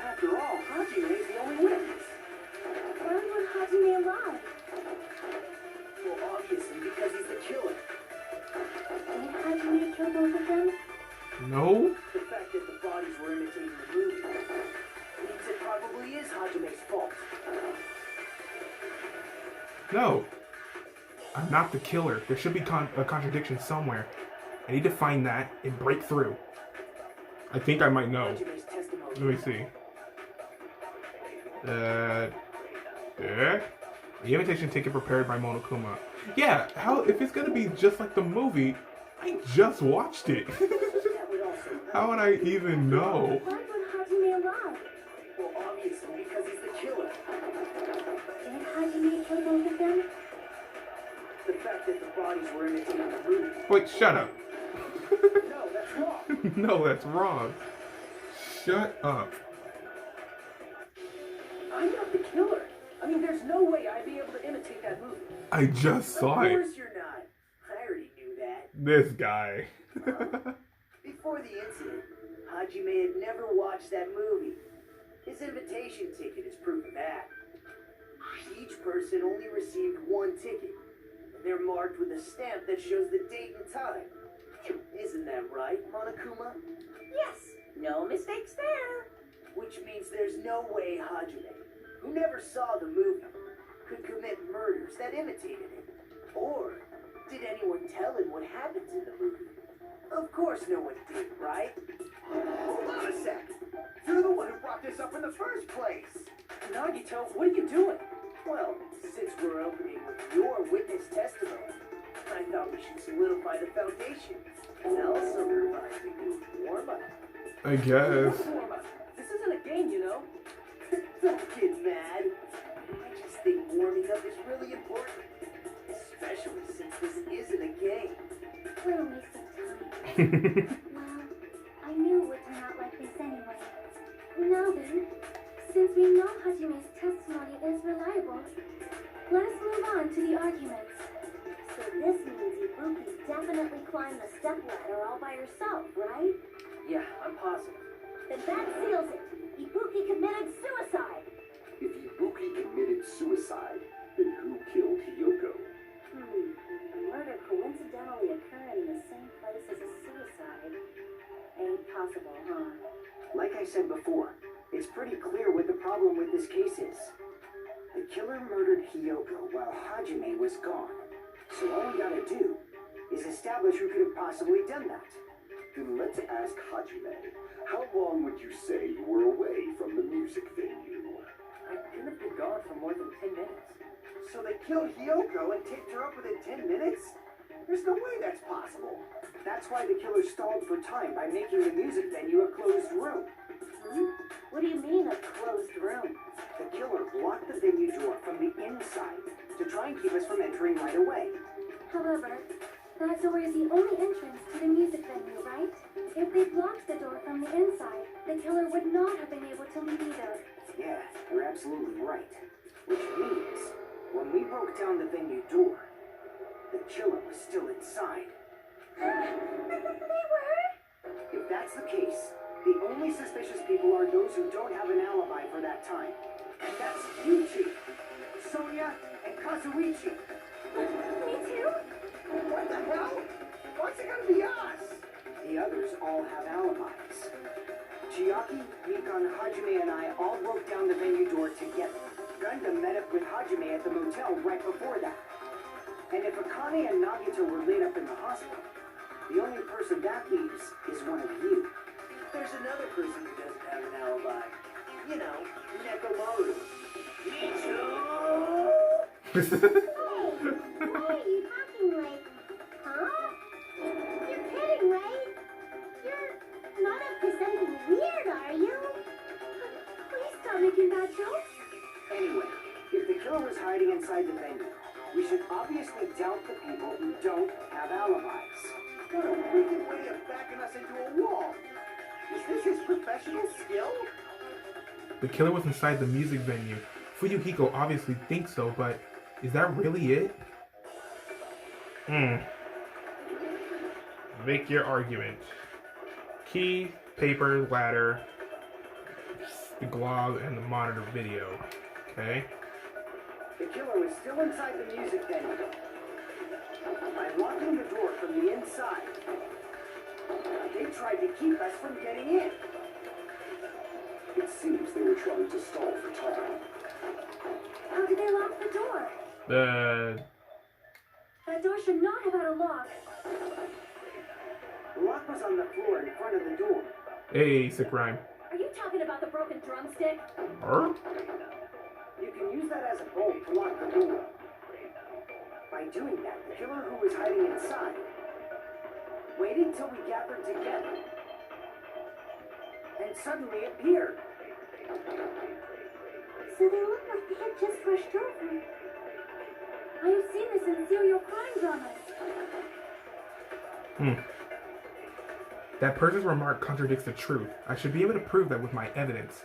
After all, Hajime is the only witness. Why would Hajime lie? Well, obviously, because he's the killer. Did Hajime kill both of them? No? The fact that the bodies were imitating the movie means it probably is Hajime's fault. No. I'm not the killer. There should be a contradiction somewhere. I need to find that and break through. I think I might know. Hajime's testimony. Let me see. The invitation ticket prepared by Monokuma. Yeah, how if it's gonna be just like the movie, I just watched it. That would also How would I even know? Why would Hajime lie? well, obviously, because he's the killer. Did Hajime kill both of them? The fact that the bodies were imitating the movie. Wait, shut up. No, that's wrong. No, that's wrong. Shut up. I'm not the killer. I mean, there's no way I'd be able to imitate that movie. I just saw Of it. course you're not. I already knew that. This guy. Before the incident, Hajime had never watched that movie. His invitation ticket is proof of that. Each person only received one ticket, and they're marked with a stamp that shows the date and time. Isn't that right, Monokuma? Yes, no mistakes there. Which means there's no way Hajime, who never saw the movie, could commit murders that imitated it. Or did anyone tell him what happens in the movie? Of course no one did, right? Hold on a sec. You're the one who brought this up in the first place. Nagito, what are you doing? Well, since we're opening with your witness testimony, I thought we should solidify the foundation and also provide the good warm-up. I guess. Warm-up. game. What a waste of time. Well, I knew it would turn out like this anyway. Now then, since we know Hajime's testimony is reliable, let us move on to the arguments. So this means Ibuki definitely climbed the stepladder all by herself, right? Yeah, I'm positive. Then that seals it. Ibuki committed suicide. If Ibuki committed suicide, then who killed Hiyoko? The murder coincidentally occurring in the same place as a suicide. Ain't possible, huh? Like I said before, it's pretty clear what the problem with this case is. The killer murdered Hiyoko while Hajime was gone. So all we gotta do is establish who could have possibly done that. Then let's ask Hajime. How long would you say you were away from the music venue? I couldn't have been gone for more than 10 minutes. So they killed Hiyoko and taped her up within 10 minutes? There's no way that's possible. That's why the killer stalled for time by making the music venue a closed room. What do you mean a closed room? The killer blocked the venue door from the inside to try and keep us from entering right away. However, that door is the only entrance to the music venue, right? If they blocked the door from the inside, the killer would not have been able to leave either. Yeah, you're absolutely right. Which means, when we broke down the venue door, the killer was still inside. They were? If that's the case, the only suspicious people are those who don't have an alibi for that time. And that's you two, Sonia and Kazuichi. Me too? What the hell? What's it gonna be us? The others all have alibis. Chiaki, Mikan, Hajime, and I all broke down the venue door together. Gundam met up with Hajime at the motel right before that. And if Akane and Nagito were laid up in the hospital, the only person that leaves is one of you. There's another person who doesn't have an alibi. You know, Nekomaru. Why are you talking like, huh? You're kidding, right? You're not up to something weird, are you? Please stop making bad jokes. Anyway, if the killer was hiding inside the venue, we should obviously doubt the people who don't have alibis. What a wicked way of backing us into a wall. Is this his professional skill? The killer was inside the music venue. Fuyuhiko obviously thinks so, but is that really it? Make your argument. Key, paper, ladder, the glove, and the monitor video. Okay. The killer was still inside the music venue. By locking the door from the inside, they tried to keep us from getting in. It seems they were trying to stall for time. How did they lock the door? That door should not have had a lock. The lock was on the floor in front of the door. Hey, sick rhyme. Are you talking about the broken drumstick? Huh? You can use that as a bolt to lock the door. By doing that, the killer who was hiding inside waited till we gathered together and suddenly appeared. So they look like they had just rushed over. I have seen this in serial crime dramas. That person's remark contradicts the truth. I should be able to prove that with my evidence.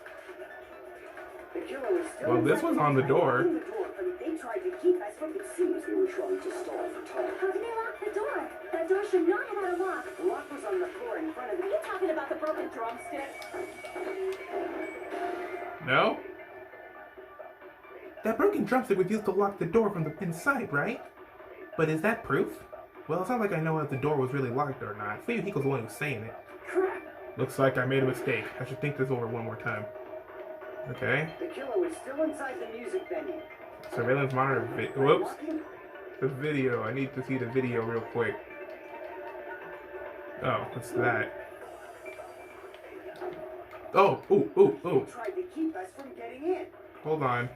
The killer was still Well, this inside was the on the venue, door. locking the door from- They tried to keep us from. It seems they were trying to stall for time. How did they lock the door? That door should not have had a lock. The lock was on the floor in front of Are the. you talking about the broken drumstick? No? That broken drumstick was used to lock the door from the inside, right? But is that proof? Well, it's not like I know if the door was really locked or not. Fuyuhiko's the one who's saying it. Crap! Looks like I made a mistake. I should think this over one more time. Okay. The killer was still inside the music venue. Surveillance monitor whoops. The video. I need to see the video real quick. Oh, what's that? Oh, ooh. Tried to keep us from getting in. Hold on.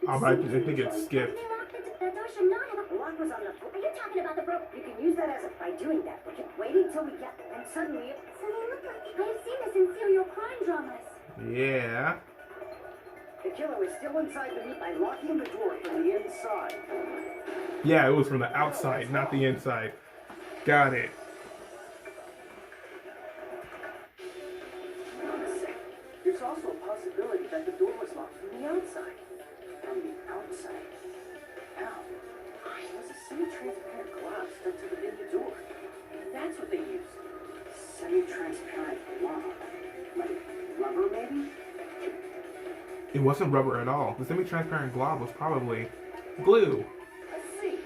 Oh, I think it skipped. They locked that door should not have. The lock was on the floor. Are you talking about the broken? You can use that as a. By doing that, we kept waiting till we got there, and suddenly. So they look like I have seen this in serial crime dramas. Yeah. The killer was still inside the meat by locking the door from the inside. Yeah, it was from the outside, not the inside. Got it. There's also a possibility that the door was locked from the outside. From the outside? How? There was a semi-transparent glass stuck to the venue door. That's what they used. Semi-transparent glass? Like rubber, maybe? It wasn't rubber at all. The semi-transparent glob was probably glue. Let's see.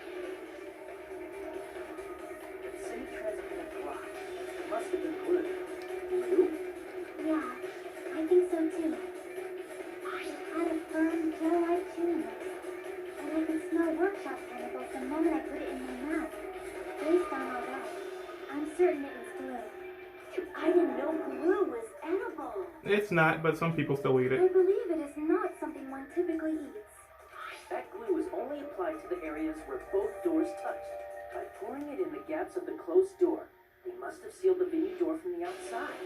Semi-transparent glass. Must have been glue. Glue? Yeah, I think so too. It had a firm, gel-like chewiness, and I could smell workshop chemicals the moment I put it in my mouth. Based on all that, I'm certain it was glue. I didn't know glue was edible. It's not, but some people still eat I it. believe it is not something one typically eats. That glue was only applied to the areas where both doors touched. By pouring it in the gaps of the closed door, they must have sealed the venue door from the outside.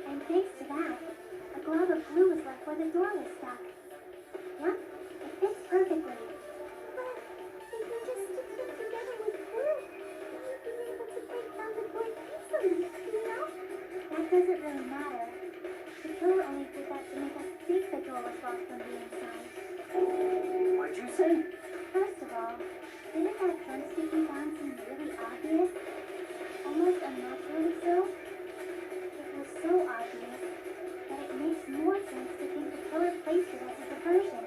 And thanks to that, a glob of glue was left where the door was stuck. Yep, it fits perfectly. But if you just stick them together with glue, you'd be able to break down the door easily, you know? That doesn't really matter. The killer only did that to make us think the door was locked from the inside. What'd you say? First of all, didn't that drumstick we found seem really obvious? Almost unnaturally so? It was so obvious that it makes more sense to think the killer placed it as a diversion.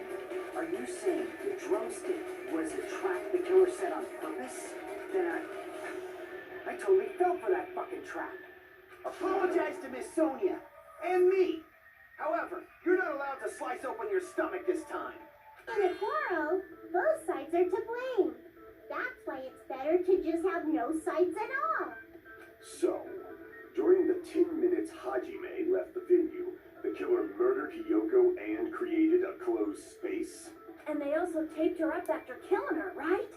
Are you saying the drumstick was a trap the killer set on purpose? Then I totally fell for that fucking trap. Apologize to Miss Sonia and me. However, you're not allowed to slice open your stomach this time. In a quarrel, both sides are to blame. That's why it's better to just have no sides at all. So, during the 10 minutes Hajime left the venue, the killer murdered Hiyoko and created a closed space? And they also taped her up after killing her, right?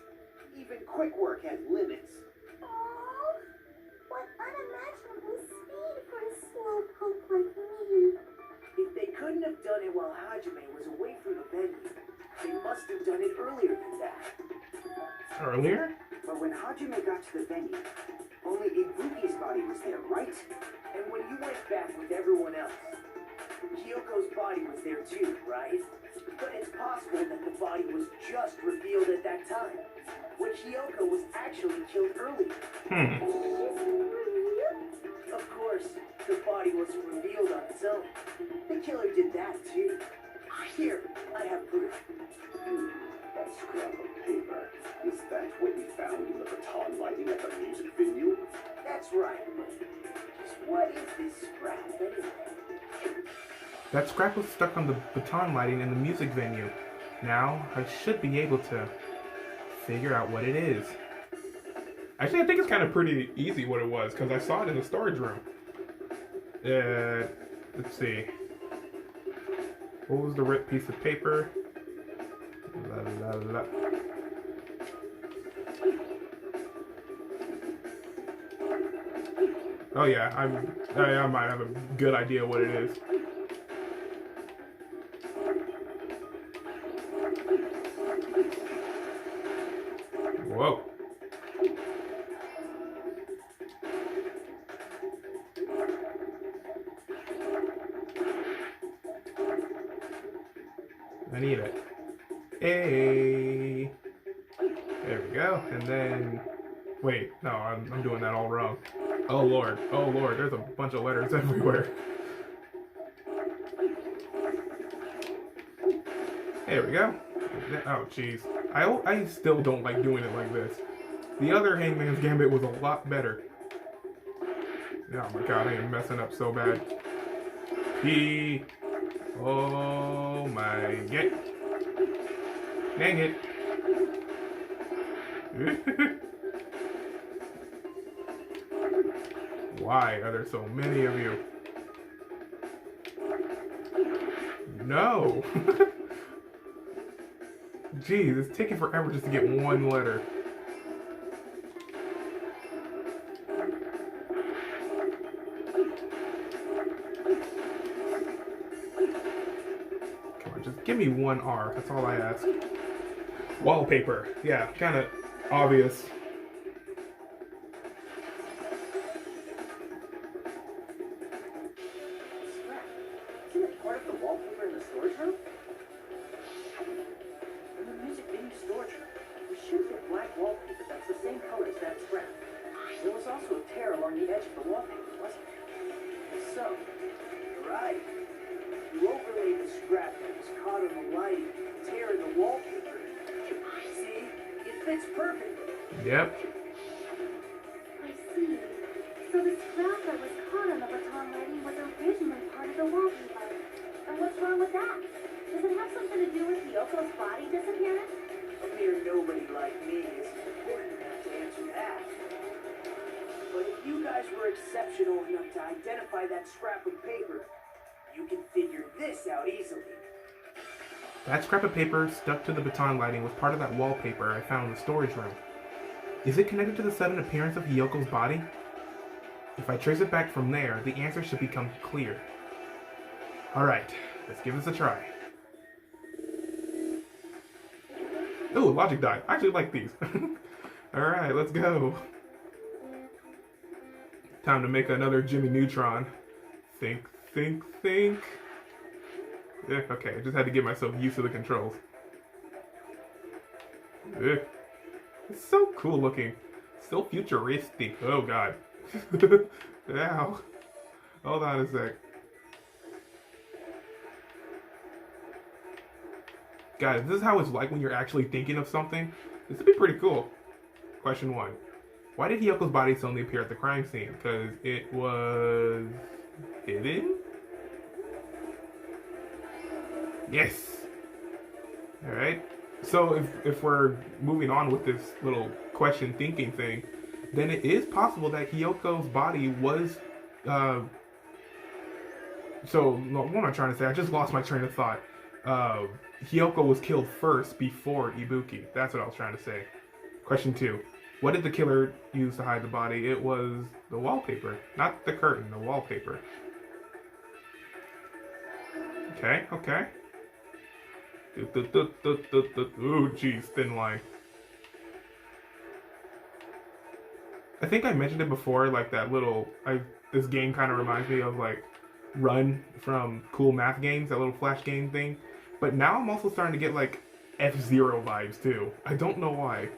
Even quick work has limits. Oh, what unimaginable speed for a slowpoke like me. If they couldn't have done it while Hajime was away from the venue, they must have done it earlier than that. Earlier? But when Hajime got to the venue, only Ibuki's body was there, right? And when you went back with everyone else, Kyoko's body was there too, right? But it's possible that the body was just revealed at that time, when Kyoko was actually killed earlier. Of course, the body wasn't revealed on its own. The killer did that too. Here, I have proof. That scrap of paper. Is that what we found in the baton lighting at the music venue? That's right, but just what is this scrap anyway? That scrap was stuck on the baton lighting in the music venue. Now, I should be able to figure out what it is. Actually, I think it's kind of pretty easy what it was, because I saw it in the storage room. Let's see. What was the ripped piece of paper? La, la, la. Oh yeah, I might have a good idea what it is. Whoa. I need it. Hey. There we go. And then, wait, no, I'm doing that all wrong. Oh Lord, there's a bunch of letters everywhere. There we go. Oh jeez. I still don't like doing it like this. The other Hangman's Gambit was a lot better. Oh my god, I am messing up so bad. Oh my god. Dang it. Why are there so many of you? No. Jeez, it's taking forever just to get one letter. Come Just give me one R. That's all I ask. Wallpaper. Yeah, kind of obvious. Scrap. Isn't it part of the wallpaper in the storage room? In the music venue storage room, we should get black wallpaper that's the same color as that scrap. There was also a tear along the edge of the wallpaper, wasn't there? So, right. You overlaid the scrap that was caught on the lighting, tear in the wallpaper. See? It fits perfectly. Yep. I see. So the scrap that was caught on the baton lighting was originally part of the wallpaper. And what's wrong with that? Does it have something to do with Yoko's body disappearance? A mere nobody like me is important enough to answer that. But if you guys were exceptional enough to identify that scrap of paper, you can figure this out easily. That scrap of paper stuck to the baton lighting was part of that wallpaper I found in the storage room. Is it connected to the sudden appearance of Hiyoko's body? If I trace it back from there, the answer should become clear. Alright, let's give this a try. Ooh, logic die. I actually like these. Alright, let's go. Time to make another Jimmy Neutron. Think, think, think. Yeah, okay, I just had to get myself used to the controls. Yeah. It's so cool looking. So futuristic. Oh god. Ow. Hold on a sec. Guys, this is how it's like when you're actually thinking of something. This would be pretty cool. Question 1. Why did Hiyoko's body suddenly appear at the crime scene? Because it was hidden? Yes. Alright. So if we're moving on with this little question thinking thing, then it is possible that Hiyoko's body was so what am I trying to say? I just lost my train of thought. Hiyoko was killed first before Ibuki. That's what I was trying to say. Question 2. What did the killer use to hide the body? It was the wallpaper. Not the curtain, the wallpaper. Okay, okay. Ooh, jeez, thin line. I think I mentioned it before, like that little, this game kind of reminds me of like Run from Cool Math Games, that little flash game thing. But now I'm also starting to get like F-Zero vibes too. I don't know why.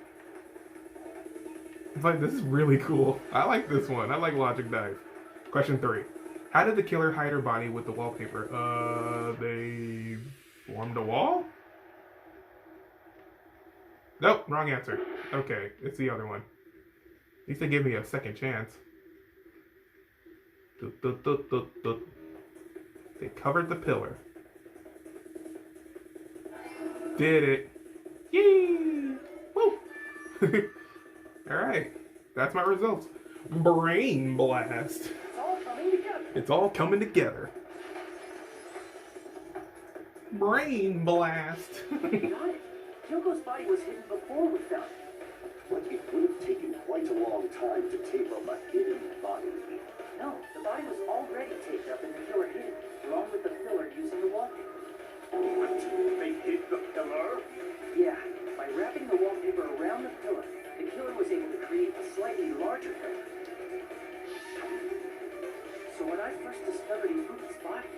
It's like, this is really cool. I like this one. I like Logic Dive. Question 3. How did the killer hide her body with the wallpaper? They formed a wall? Nope, wrong answer. Okay, it's the other one. At least they gave me a second chance. They covered the pillar. Did it. Yay! Woo! Alright, that's my results. Brain blast. It's all coming together. It's all coming together. Brain blast. Got it. Yoko's body was hidden before we found it. But it would have taken quite a long time to tape up a hidden body. No, the body was already taped up and the killer hid it, along with the pillar using the wallpaper. What? They hid the pillar? Yeah, by wrapping the wallpaper around the pillar, the killer was able to create a slightly larger pillar. So when I first discovered Ibuki's body,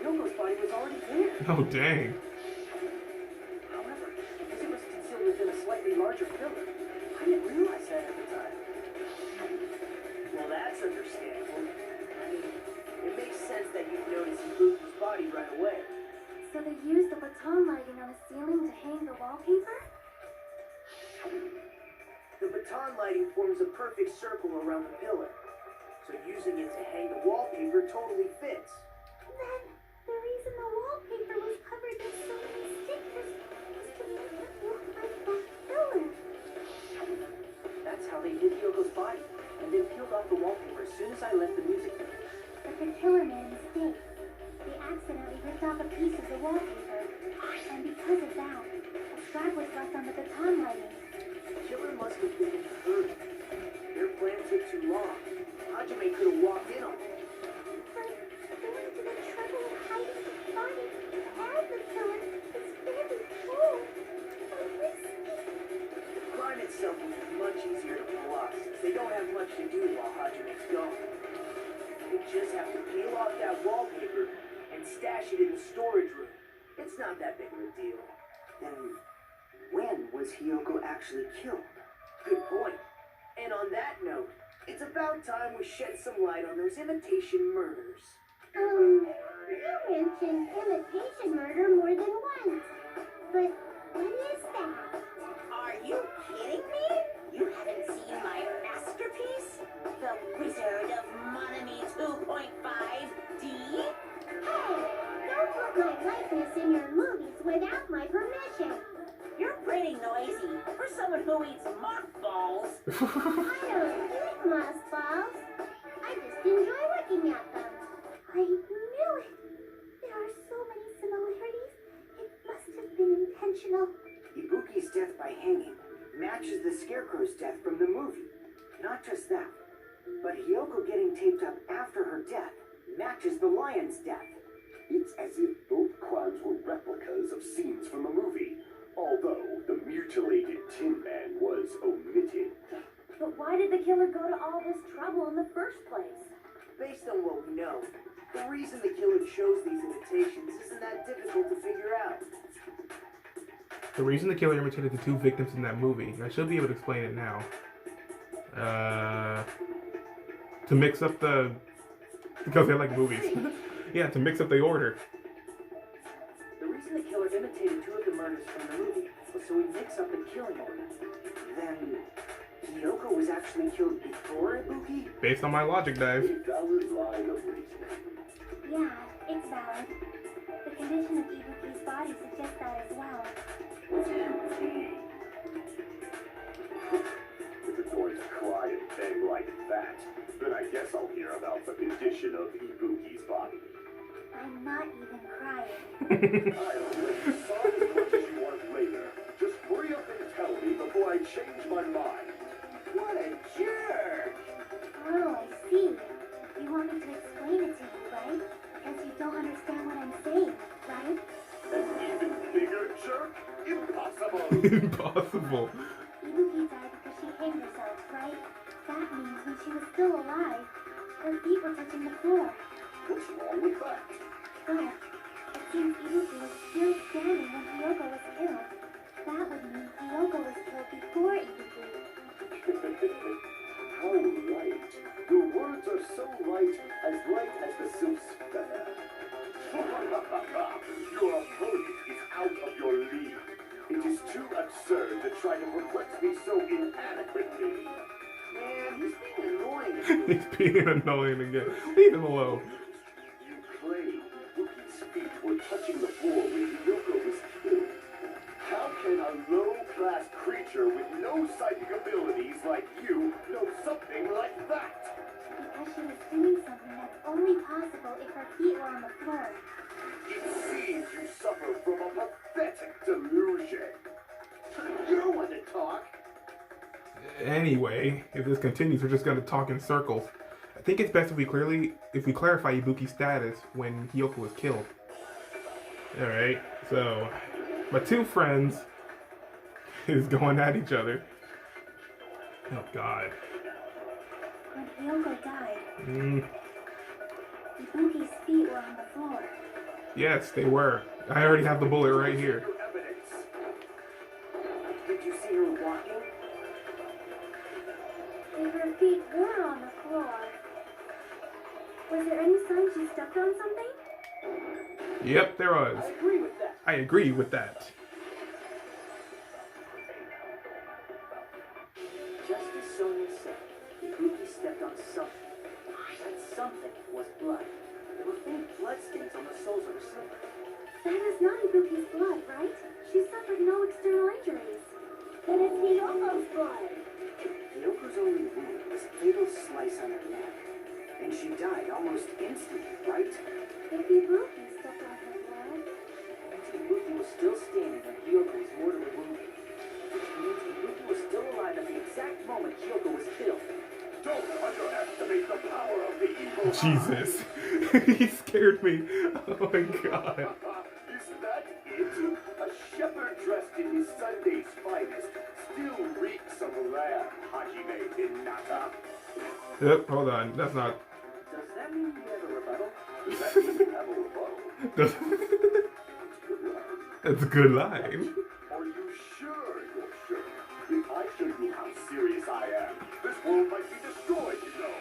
Yoko's body was already there. Oh, dang. However, because it was concealed within a slightly larger pillar, I didn't realize that at the time. Well, that's understandable. I mean, it makes sense that you'd notice Ibuki's body right away. So they used the baton lighting on the ceiling to hang the wallpaper? The baton lighting forms a perfect circle around the pillar. So using it to hang the wallpaper totally fits. Then, the reason the wallpaper was covered in so many stickers was to make it look like that pillar. That's how they hid Yoko's body, and then peeled off the wallpaper as soon as I left the music room. But the killer made a mistake. They accidentally ripped off a piece of the wallpaper. And because of that, a scrap was left on the baton lighting. The killer must have been in a hurry. Their plan took too long. Hajime could have walked in on it. But they went to the trouble of hiding the body and the pillar just have to peel off that wallpaper and stash it in the storage room. It's not that big of a deal. Then when was Hiyoko actually killed? Good point. And on that note, it's about time we shed some light on those imitation murders. You mentioned imitation murder more than once. But what is that? Are you kidding me? You haven't seen my masterpiece? The Wizard of Monami 2.5D? Hey, don't put my likeness in your movies without my permission. You're pretty noisy for someone who eats mothballs. I don't eat mothballs. I just enjoy looking at them. I knew it. There are so many similarities. It must have been intentional. Ibuki's death by hanging matches the Scarecrow's death from the movie. Not just that, but Hiyoko getting taped up after her death matches the lion's death. It's as if both crimes were replicas of scenes from the movie, although the mutilated Tin Man was omitted. But why did the killer go to all this trouble in the first place? Based on what we know, the reason the killer chose these imitations isn't that difficult to figure out. The reason the killer imitated the two victims in that movie, I should be able to explain it now. To mix up the... Because they like movies. Yeah, to mix up the order. The reason the killer imitated two of the murders from the movie was so he'd mix up the killing order. Then Hiyoko was actually killed before Ibuki? Based on my logic dive. A valid line of reasoning. Yeah, it's valid. The condition of Ibuki's body suggests that as well. If it's going to cry and beg like that, then I guess I'll hear about the condition of Ibuki's body. I'm not even crying. I'll let you sob as much as you want later. Just hurry up and tell me before I change my mind. What a jerk! Oh, I see. You want me to explain it to you, right? Because you don't understand what I'm saying, right? An even bigger jerk? Impossible! Impossible. Ibuki died because she hanged herself, right? That means when she was still alive, her feet were touching the floor. What's wrong with that? But it seems Ibuki was still standing when Hiyoko was killed. That would mean Hiyoko was killed before Ibuki. How right. Your words are so light as the sylph's feather. Your opponent is out of your league. It is too absurd to try to perplex me so inadequately. Man, he's being annoying. He's being annoying again. Leave him alone. You claim Ibuki's feet were touching the floor when Hiyoko was killed. How can a low-class creature with no psychic abilities like you know something like that? Because she was doing something that's only possible if her feet were on the floor. It seems you suffer from a pathetic delusion. You're the one to talk. Anyway, if this continues, we're just gonna talk in circles. I think it's best if we clarify Ibuki's status when Hiyoko was killed. Alright, so my two friends is going at each other. Oh god. When Hiyoko died, Ibuki's feet were on the floor. Yes, they were. I already have the bullet right here. Evidence. Did you see her walking? And her feet were on the floor. Was there any sign she stepped on something? Yep, there was. I agree with that. I agree with that. Just as Sonia said, Ibuki stepped on something. That something was blood. There were faint bloodstains on the soles of her slippers. That is not Ibuki's blood, right? She suffered no external injuries. Then it's Hiyoko's blood. Hiyoko's only wound was a fatal slice on her neck. And she died almost instantly, right? If Ibuki stepped on her blood, Ibuki was still standing when Hiyoko was mortally wounded. Which means Ibuki was still alive at the exact moment Hiyoko was killed. Don't underestimate the power of the evil. Jesus. He scared me. Oh my god. Is that it? A shepherd dressed in his Sunday's finest still reeks of lamb, Hajime Hinata. Yep, hold on. That's not. Does that mean That doesn't have a rebuttal. That's a good line. Are you sure you're sure? If I show you how serious I am, this world might be destroyed, you know.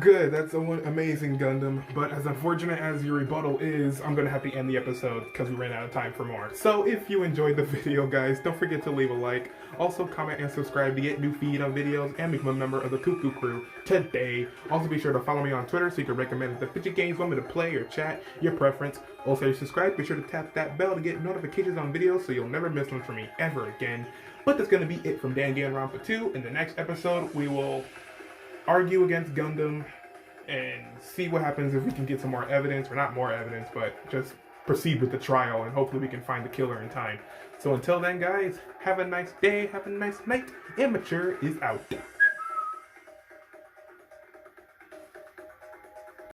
Good, that's amazing, Gundam. But as unfortunate as your rebuttal is, I'm gonna have to end the episode because we ran out of time for more. So if you enjoyed the video, guys, don't forget to leave a like. Also, comment and subscribe to get new feed on videos and become a member of the Cuckoo Crew today. Also, be sure to follow me on Twitter so you can recommend the fidget games you want me to play or chat, your preference. Also, if you subscribe, be sure to tap that bell to get notifications on videos so you'll never miss one from me ever again. But that's gonna be it from Danganronpa 2. In the next episode, we will argue against Gundam and see what happens if we can get some more evidence, or not more evidence, but just proceed with the trial and hopefully we can find the killer in time. So until then, guys, have a nice day, have a nice night. Immature is out.